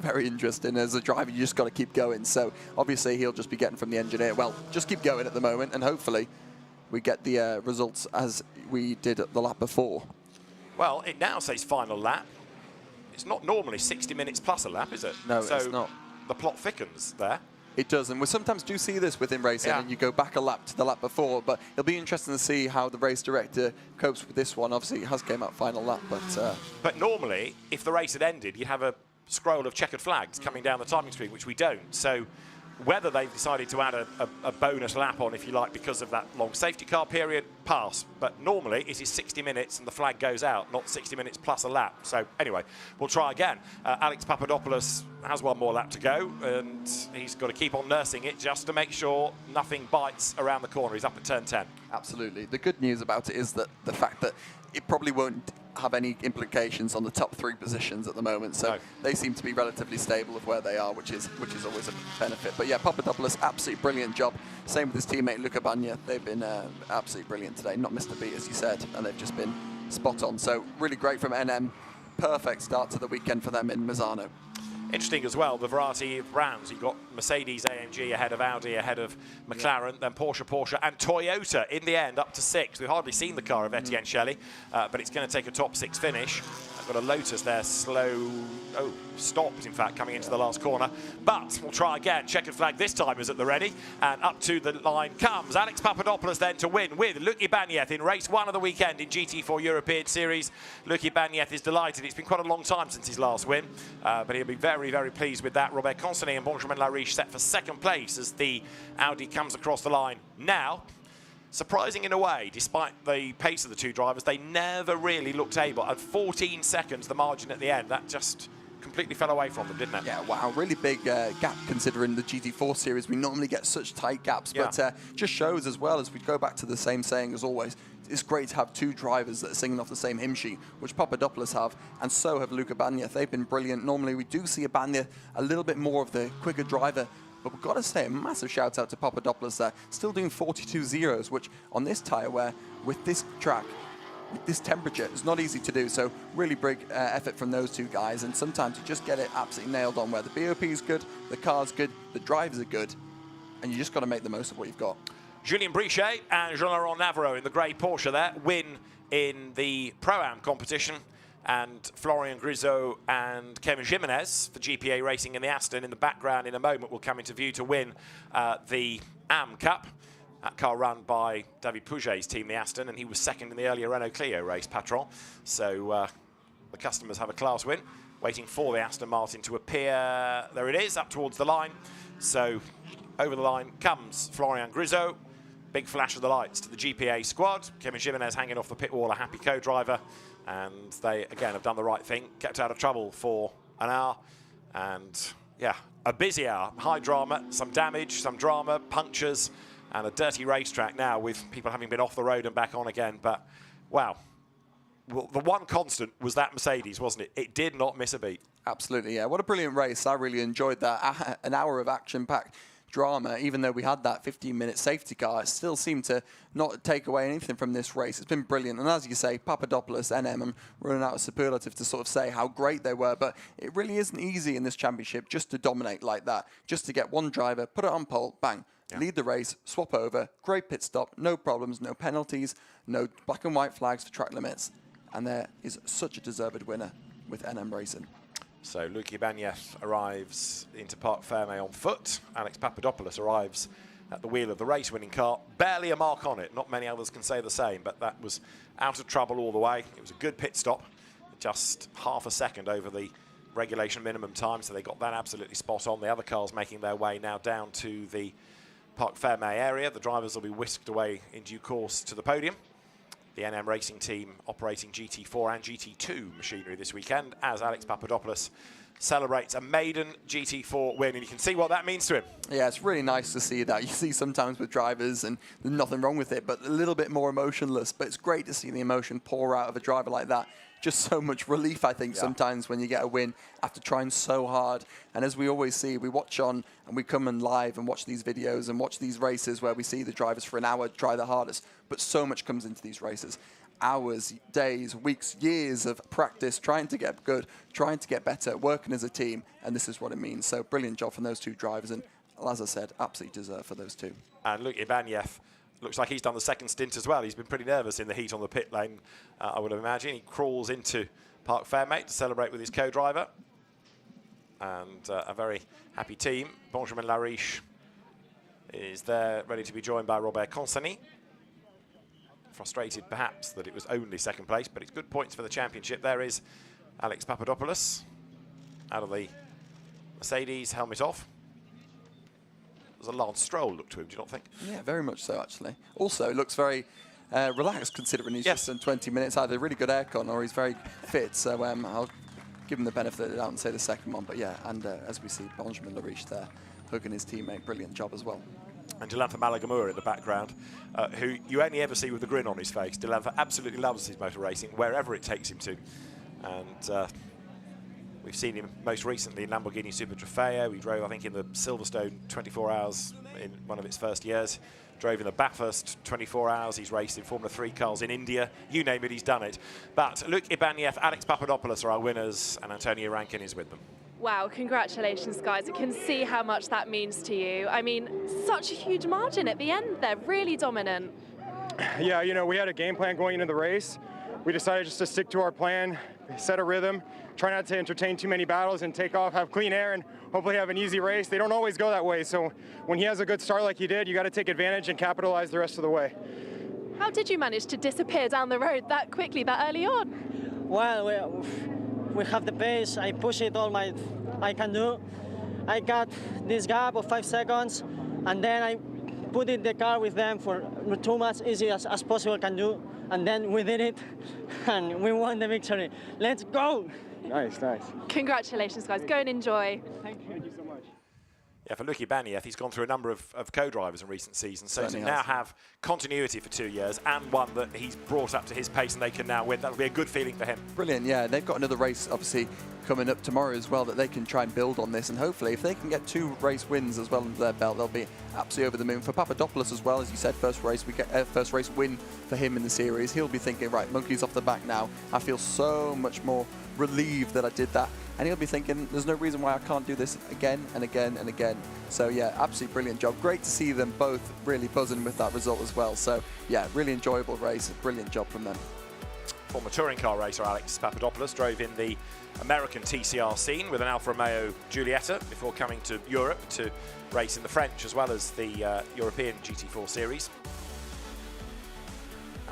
Very interesting. As a driver, you just got to keep going. So obviously he'll just be getting from the engineer, well, just keep going at the moment, and hopefully we get the results as we did at the lap before. Well, it now says final lap. It's not normally 60 minutes plus a lap, is it? No, so it's not. The plot thickens there. It does, and we sometimes do see this within racing, Yeah. and you go back a lap to the lap before, but it'll be interesting to see how the race director copes with this one. Obviously, it has came out final lap, but... But normally, if the race had ended, you'd have a scroll of checkered flags coming down the timing screen, which we don't. So whether they've decided to add a bonus lap on, if you like, because of that long safety car period, pass. But normally, it is 60 minutes and the flag goes out, not 60 minutes plus a lap. So anyway, we'll try again. Alex Papadopoulos has one more lap to go, and he's got to keep on nursing it just to make sure nothing bites around the corner. He's up at turn 10. Absolutely. The good news about it is that the fact that it probably won't have any implications on the top 3 positions at the moment, so they seem to be relatively stable of where they are, which is always a benefit. But yeah, Papadopoulos, absolutely brilliant job. Same with his teammate Luca Bagna. They've been absolutely brilliant today. Not missed a beat, as you said, and they've just been spot on. So really great from NM. Perfect start to the weekend for them in Misano. Interesting as well, the variety of brands. You've got Mercedes AMG ahead of Audi, ahead of McLaren, then Porsche, and Toyota in the end up to 6. We've hardly seen the car of Etienne Shelley, but it's going to take a top 6 finish. I've got a Lotus there, stopped in fact, coming into the last corner. But we'll try again. Checkered flag this time is at the ready, and up to the line comes Alex Papadopoulos then to win with Luc Ibaniev in race 1 of the weekend in GT4 European Series. Luc Ibaniev is delighted. It's been quite a long time since his last win, but he'll be very, very pleased with that. Robert Consani and Benjamin Lariche set for 2nd place as the Audi comes across the line now. Surprising in a way, despite the pace of the 2 drivers, they never really looked able. At 14 seconds, the margin at the end, that just completely fell away from them, didn't it? Yeah, wow, really big gap considering the GT4 series. We normally get such tight gaps, but just shows as well, as we go back to the same saying as always, it's great to have 2 drivers that are singing off the same hymn sheet, which Papadopoulos have, and so have Luca Bagna. They've been brilliant. Normally we do see a Bagna a little bit more of the quicker driver, but we've got to say a massive shout out to Papadopoulos there, still doing 42 zeros, which on this tyre where with this track, with this temperature, it's not easy to do. So really big effort from those 2 guys, and sometimes you just get it absolutely nailed on where the BOP is good, the car's good, the drivers are good, and you just got to make the most of what you've got. Julien Brichet and Jean-Laurent Navarro in the grey Porsche there win in the Pro-Am competition, and Florian Grisot and Kevin Jimenez for GPA Racing in the Aston in the background in a moment will come into view to win the AM Cup. That car run by David Pouget's team, the Aston, and he was 2nd in the earlier Renault Clio race, Patron. So the customers have a class win, waiting for the Aston Martin to appear. There it is, up towards the line. So over the line comes Florian Grisot. Big flash of the lights to the GPA squad. Kevin Jimenez hanging off the pit wall, a happy co-driver. And they, again, have done the right thing, kept out of trouble for an hour. And Yeah, a busy hour. High drama, some damage, some drama, punctures, and a dirty racetrack now with people having been off the road and back on again. But, wow. Well, the one constant was that Mercedes, wasn't it? It did not miss a beat. Absolutely, yeah. What a brilliant race. I really enjoyed that. An hour of action-packed drama. Even though we had that 15-minute safety car, it still seemed to not take away anything from this race. It's been brilliant. And as you say, Papadopoulos, NM, I'm running out of superlative to sort of say how great they were. But it really isn't easy in this championship just to dominate like that. Just to get one driver, put it on pole, bang. Yeah. Lead the race, swap over, great pit stop, no problems, no penalties, no black and white flags for track limits. And there is such a deserved winner with NM Racing. So Luke Ibanez arrives into Parc Fermé on foot. Alex Papadopoulos arrives at the wheel of the race-winning car. Barely a mark on it. Not many others can say the same, but that was out of trouble all the way. It was a good pit stop, just half a second over the regulation minimum time, so they got that absolutely spot on. The other cars making their way now down to the Parc Fermé area. The drivers will be whisked away in due course to the podium. The NM Racing team operating GT4 and GT2 machinery this weekend as Alex Papadopoulos celebrates a maiden GT4 win, and you can see what that means to him. Yeah, it's really nice to see that. You see sometimes with drivers, and there's nothing wrong with it, but a little bit more emotionless. But it's great to see the emotion pour out of a driver like that. Just so much relief, I think, sometimes when you get a win after trying so hard. And as we always see, we watch on and we come and live and watch these videos and watch these races where we see the drivers for an hour try their hardest. But so much comes into these races. Hours, days, weeks, years of practice, trying to get good, trying to get better, working as a team. And this is what it means. So brilliant job from those two drivers. And as I said, absolutely deserved for those two. And Luke Ibanez looks like he's done the second stint as well. He's been pretty nervous in the heat on the pit lane, I would imagine. He crawls into Parc Fermé to celebrate with his co-driver. And a very happy team. Benjamin Lariche is there, ready to be joined by Robert Consani. Frustrated, perhaps, that it was only second place, but it's good points for the championship. There is Alex Papadopoulos out of the Mercedes, helmet off. There's a Lance Stroll look to him, do you not think? Yeah, very much so, actually. Also, it looks very relaxed, considering he's just done 20 minutes, either really good aircon or he's very fit. So I'll give him the benefit of the doubt and say the second one. But yeah, and as we see, Benjamin Lariche there, hugging his teammate, brilliant job as well. And Dilanfa Malagamura in the background, who you only ever see with a grin on his face. Dilanfa absolutely loves his motor racing, wherever it takes him to. And we've seen him most recently in Lamborghini Super Trofeo. He drove, I think, in the Silverstone 24 Hours in one of its first years. Drove in the Bathurst 24 Hours. He's raced in Formula 3 cars in India. You name it, he's done it. But Luke Ibanez, Alex Papadopoulos are our winners, and Antonio Rankin is with them. Wow, congratulations, guys. I can see how much that means to you. I mean, such a huge margin at the end there, really dominant. Yeah, you know, we had a game plan going into the race. We decided just to stick to our plan, set a rhythm, try not to entertain too many battles and take off, have clean air, and hopefully have an easy race. They don't always go that way, so when he has a good start like he did, you got to take advantage and capitalize the rest of the way. How did you manage to disappear down the road that quickly, that early on? Well, we have the pace. I push it all I can do. I got this gap of 5 seconds, and then I put in the car with them for too much easy as possible can do. And then we did it, and we won the victory. Let's go! Nice, nice. Congratulations, guys. Go and enjoy. Thank you so much. Yeah, for Luke Ibanez, he's gone through a number of co-drivers in recent seasons, so to now have continuity for 2 years and one that he's brought up to his pace and they can now win, that'll be a good feeling for him. Brilliant, yeah. They've got another race, obviously, coming up tomorrow as well that they can try and build on this, and hopefully if they can get 2 race wins as well under their belt, they'll be absolutely over the moon. For Papadopoulos as well, as you said, first race win for him in the series. He'll be thinking, right, monkeys off the back now. I feel so much more relieved that I did that. And he'll be thinking, there's no reason why I can't do this again and again and again. So yeah, absolutely brilliant job. Great to see them both really buzzing with that result as well. So yeah, really enjoyable race. Brilliant job from them. Former touring car racer Alex Papadopoulos drove in the American TCR scene with an Alfa Romeo Giulietta before coming to Europe to race in the French as well as the European GT4 series.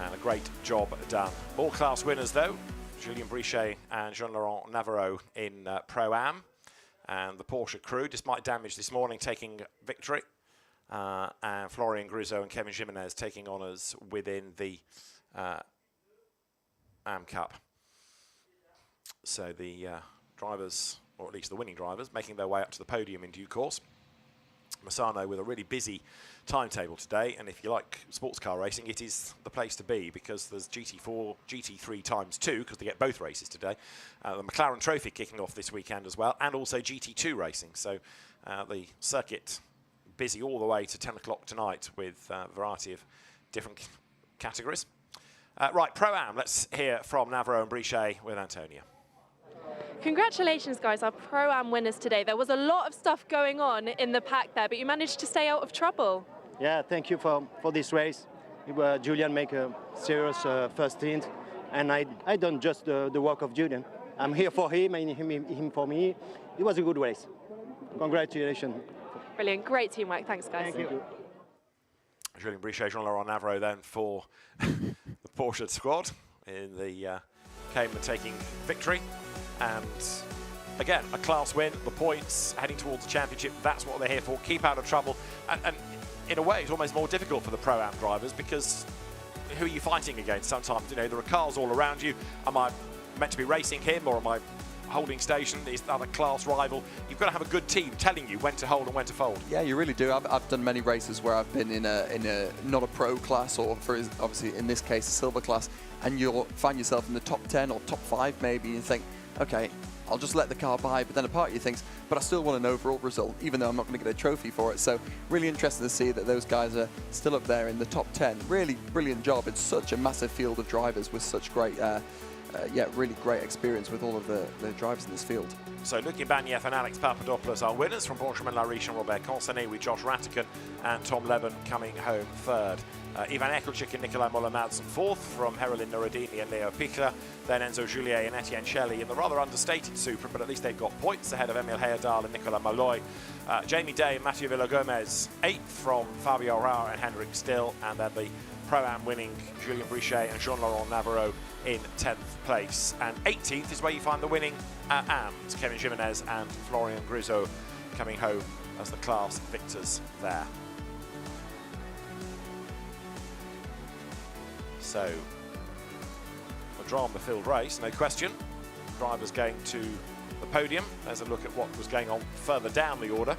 And a great job done. All class winners though, Julien Brichet and Jean-Laurent Navarro in Pro-Am. And the Porsche crew, despite damage this morning, taking victory. And Florian Grizzo and Kevin Jimenez taking honours within the Am Cup. So the drivers or at least the winning drivers, making their way up to the podium in due course. Misano with a really busy timetable today, and if you like sports car racing, it is the place to be, because there's GT4, GT3 times 2, because they get both races today. The McLaren Trophy kicking off this weekend as well, and also GT2 racing. So the circuit busy all the way to 10 o'clock tonight with a variety of different categories. Right, Pro-Am, let's hear from Navarro and Brichet with Antonia. Congratulations, guys, our Pro-Am winners today. There was a lot of stuff going on in the pack there, but you managed to stay out of trouble. Yeah, thank you for this race. Julian make a serious first stint, and I done just the work of Julian. I'm here for him and him for me. It was a good race. Congratulations. Brilliant, great teamwork. Thanks, guys. Thank you. Julien Brichet, Jean-Laurent Navarro then for the Porsche squad in the Cayman taking victory. And again, a class win, the points, heading towards the championship, that's what they're here for, keep out of trouble. And in a way, it's almost more difficult for the Pro-Am drivers, because who are you fighting against sometimes? You know, there are cars all around you. Am I meant to be racing him, or am I holding station? Is that a class rival? You've got to have a good team telling you when to hold and when to fold. Yeah, you really do. I've done many races where I've been in a not a pro class, or for obviously in this case a silver class, and you'll find yourself in the top 10 or top 5 maybe, and think, okay, I'll just let the car by. But then a part of you thinks, but I still want an overall result, even though I'm not going to get a trophy for it. So really interesting to see that those guys are still up there in the top 10. Really brilliant job. It's such a massive field of drivers with such great, really great experience with all of the drivers in this field. So Luki Bagnev and Alex Papadopoulos are winners, from Benjamin Lariche and Robert Consonet, with Josh Rattigan and Tom Leben coming home third. Ivan Ekelchik and Nikolai Moller-Madsen fourth, from Herolin Nuradini and Leo Pichler. Then Enzo Juliet and Etienne Shelley in the rather understated Supra, but at least they've got points ahead of Emil Heyerdahl and Nicolas Malloy. Jamie Day and Mathieu Villagomez eighth, from Fabio Rauer and Henrik Still. And then the Pro-Am winning Julien Brichet and Jean-Laurent Navarro in 10th place. And 18th is where you find the winning AMs, Kevin Jimenez and Florian Grisot coming home as the class victors there. So, a drama-filled race, no question. Drivers going to the podium. There's a look at what was going on further down the order,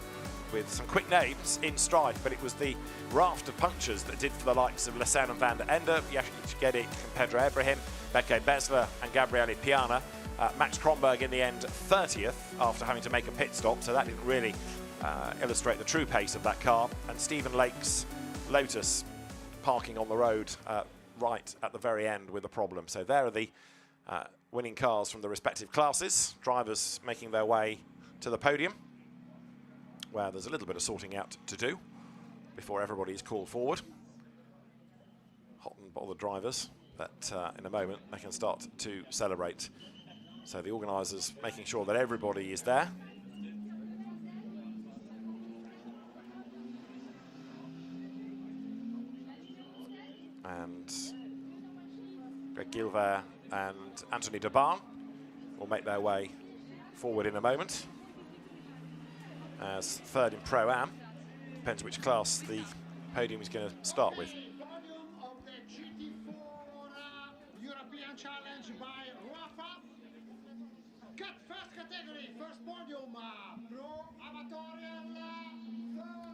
with some quick names in strife, but it was the raft of punctures that did for the likes of Lessan and Van der Ende, Yashin Chigedic and Pedro Ibrahim, Beke Besler and Gabriele Piana. Max Kronberg in the end 30th after having to make a pit stop, so that didn't really illustrate the true pace of that car. And Stephen Lake's Lotus parking on the road right at the very end with a problem. So there are the winning cars from the respective classes, drivers making their way to the podium, where there's a little bit of sorting out to do before everybody is called forward. Hot and bothered drivers, but in a moment they can start to celebrate. So the organisers making sure that everybody is there. And Greg Gilver and Anthony Debarn will make their way forward in a moment. As third in Pro-Am, depends which class the podium is going to start with. Podium of the GT4 European Challenge by RAFA. First category, first podium, Pro Amatorial.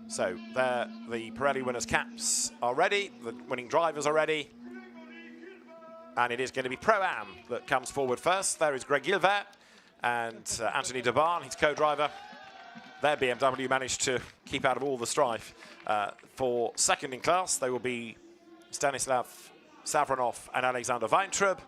So there, the Pirelli winners' caps are ready, the winning drivers are ready, and it is going to be Pro-Am that comes forward first. There is Greg Gilver and Anthony Debarn, his co-driver. Their BMW managed to keep out of all the strife. For second in class, they will be Stanislav Savronov and Alexander Weintraub.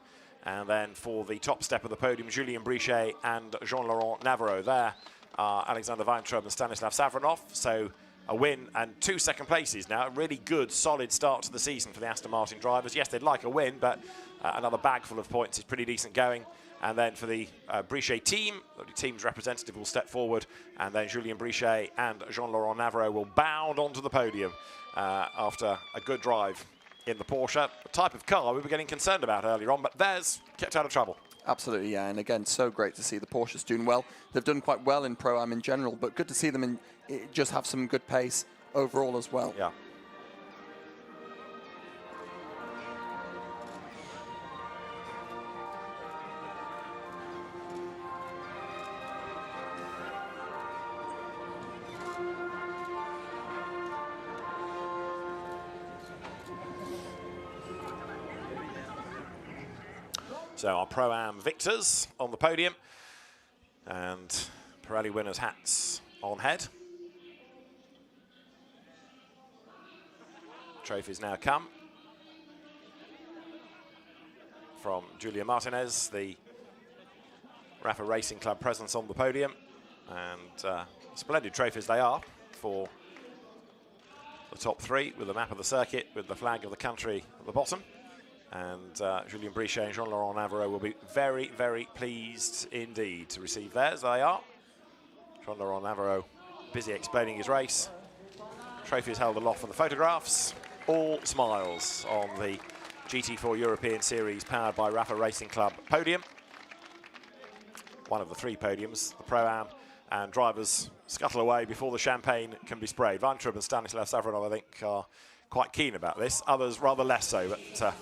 And then for the top step of the podium, Julien Brichet and Jean-Laurent Navarro. There are Alexander Weintraub and Stanislav Savronov. So a win and 2 second places now. A really good, solid start to the season for the Aston Martin drivers. Yes, they'd like a win, but another bag full of points is pretty decent going. And then for the Brichet team, the team's representative will step forward, and then Julien Brichet and Jean-Laurent Navarro will bound onto the podium after a good drive in the Porsche. The type of car we were getting concerned about earlier on, but theirs kept out of trouble. Absolutely, yeah, and again, so great to see the Porsches doing well. They've done quite well in Pro-Am in general, but good to see them just have some good pace overall as well. Yeah. So our Pro-Am victors on the podium, and Pirelli winners' hats on head. Trophies now come from Julia Martinez, the RAFA Racing Club presence on the podium, and splendid trophies they are for the top three, with the map of the circuit, with the flag of the country at the bottom. And Julien Brichet and Jean-Laurent Navarro will be very, very pleased indeed to receive theirs. They are. Jean-Laurent Navarro busy explaining his race. Trophy is held aloft for the photographs. All smiles on the GT4 European Series powered by RAFA Racing Club podium. One of the three podiums, the Pro-Am, and drivers scuttle away before the champagne can be sprayed. Van Trubb and Stanislav Savronov, I think, are quite keen about this. Others rather less so, but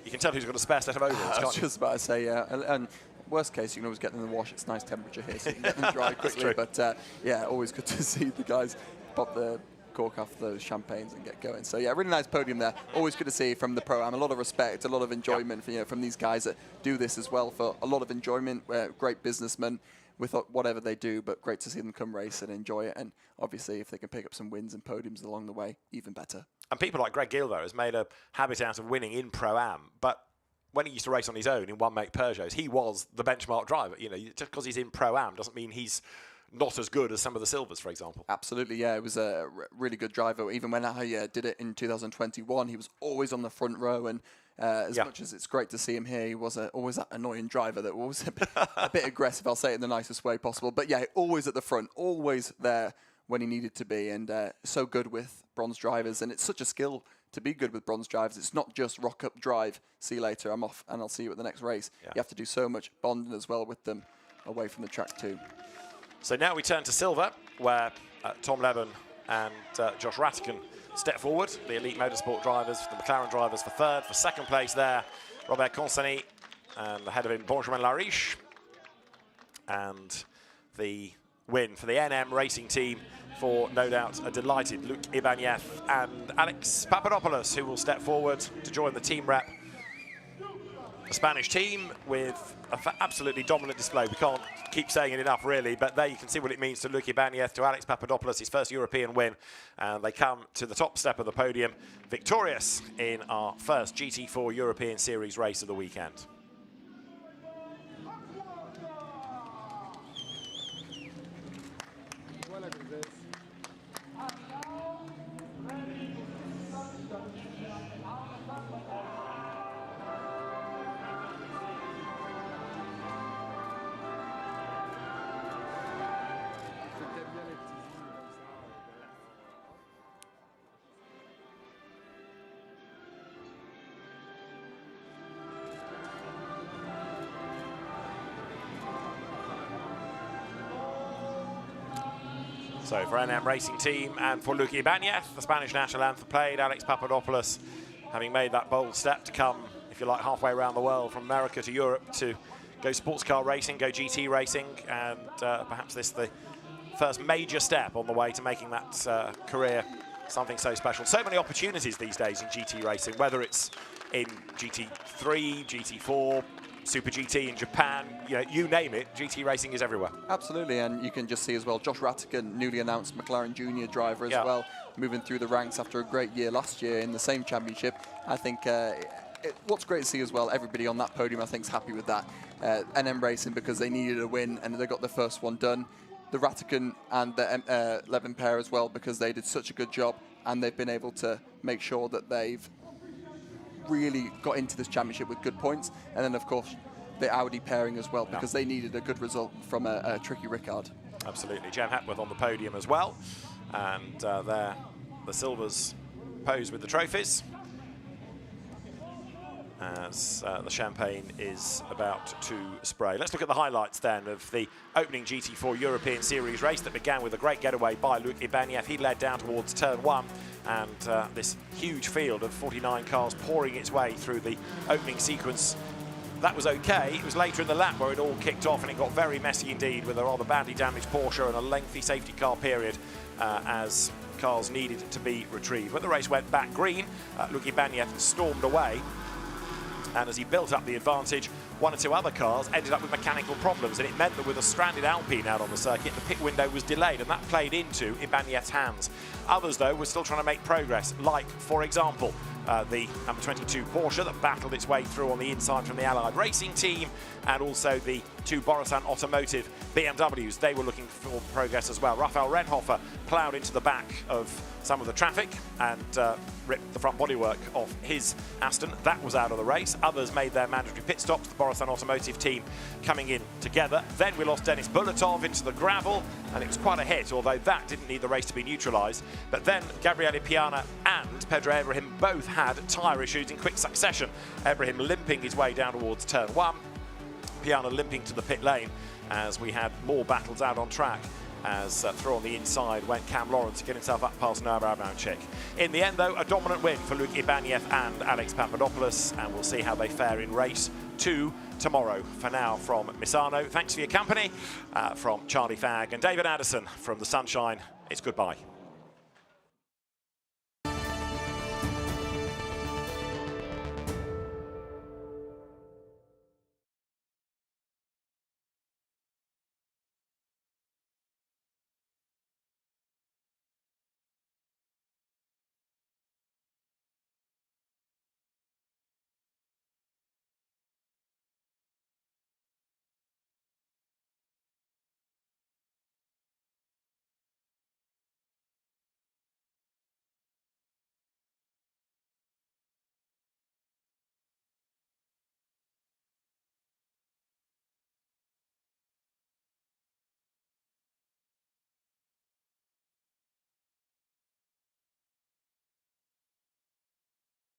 you can tell who's got a spare set of ovals, can't you? I was just about to say, yeah. And worst case, you can always get them in the wash. It's nice temperature here, so you can get them dry quickly. But yeah, always good to see the guys pop the cork off those champagnes and get going. So yeah, really nice podium there. Always good to see from the Pro-Am. A lot of respect, a lot of enjoyment for, from these guys that do this as well, for a lot of enjoyment. Great businessmen with whatever they do, but great to see them come race and enjoy it. And obviously, if they can pick up some wins and podiums along the way, even better. And people like Greg Gildo has made a habit out of winning in Pro-Am, but when he used to race on his own in one-make Peugeots, he was the benchmark driver. Just because he's in Pro-Am doesn't mean he's not as good as some of the Silvers, for example. Absolutely, yeah. It was a really good driver. Even when I did it in 2021, he was always on the front row. And as much as it's great to see him here, he was always that annoying driver that was a bit aggressive. I'll say it in the nicest way possible. But yeah, always at the front, always there when he needed to be. And so good with bronze drivers. And it's such a skill to be good with bronze drivers. It's not just rock up, drive, see you later, I'm off, and I'll see you at the next race. Yeah. You have to do so much bonding as well with them away from the track too. So now we turn to silver, where Tom Leben and Josh Rattigan step forward. The Elite Motorsport drivers, the McLaren drivers for third. For second place there, Robert Consani, and ahead of him, Benjamin Lariche. And the win for the NM Racing team for, no doubt, a delighted Luc Ibanez and Alex Papadopoulos, who will step forward to join the team rep. The Spanish team with an absolutely dominant display. We can't keep saying it enough, really, but there you can see what it means to Luc Ibanez, to Alex Papadopoulos, his first European win. And they come to the top step of the podium, victorious in our first GT4 European Series race of the weekend. So for NM Racing team and for Luc Ibanez, the Spanish national anthem played. Alex Papadopoulos, having made that bold step to come, if you like, halfway around the world from America to Europe to go sports car racing, go GT racing, and perhaps this the first major step on the way to making that career something so special. So many opportunities these days in GT racing, whether it's in GT3, GT4, Super GT in Japan, you name it, GT racing is everywhere. Absolutely, and you can just see as well, Josh Rattigan, newly announced McLaren Junior driver as well, moving through the ranks after a great year last year in the same championship. I think what's great to see as well, everybody on that podium I think is happy with that. NM Racing, because they needed a win and they got the first one done. The Rattigan and the Levin pair as well, because they did such a good job and they've been able to make sure that they've really got into this championship with good points. And then of course the Audi pairing as well, because they needed a good result from a tricky Ricard. Absolutely. Jem Hepworth on the podium as well, and there the Silvers pose with the trophies as the champagne is about to spray. Let's look at the highlights then of the opening GT4 European Series race that began with a great getaway by Luc Ibanez. He led down towards turn one, and this huge field of 49 cars pouring its way through the opening sequence. That was okay. It was later in the lap where it all kicked off and it got very messy indeed, with a rather badly damaged Porsche and a lengthy safety car period as cars needed to be retrieved. When the race went back green, Luc Ibanez stormed away, and as he built up the advantage, one or two other cars ended up with mechanical problems, and it meant that with a stranded Alpine out on the circuit, the pit window was delayed, and that played into Ibanez's hands. Others, though, were still trying to make progress, like, for example, the number 22 Porsche that battled its way through on the inside from the Allied Racing team, and also the two Borusan Automotive BMWs. They were looking for progress as well. Raphael Renhofer ploughed into the back of some of the traffic and ripped the front bodywork off his Aston. That was out of the race. Others made their mandatory pit stops, the Borusan Automotive team coming in together. Then we lost Denis Bulatov into the gravel, and it was quite a hit, although that didn't need the race to be neutralised. But then Gabriele Piana and Pedro Ibrahim both had tyre issues in quick succession. Ibrahim limping his way down towards turn 1, Piana limping to the pit lane as we had more battles out on track. As through on the inside went Cam Lawrence to get himself up past Noah Abramovich. In the end, though, a dominant win for Luke Ibanez and Alex Papadopoulos, and we'll see how they fare in race 2 tomorrow. For now, from Misano, thanks for your company. From Charlie Fagg and David Addison from the Sunshine, it's goodbye.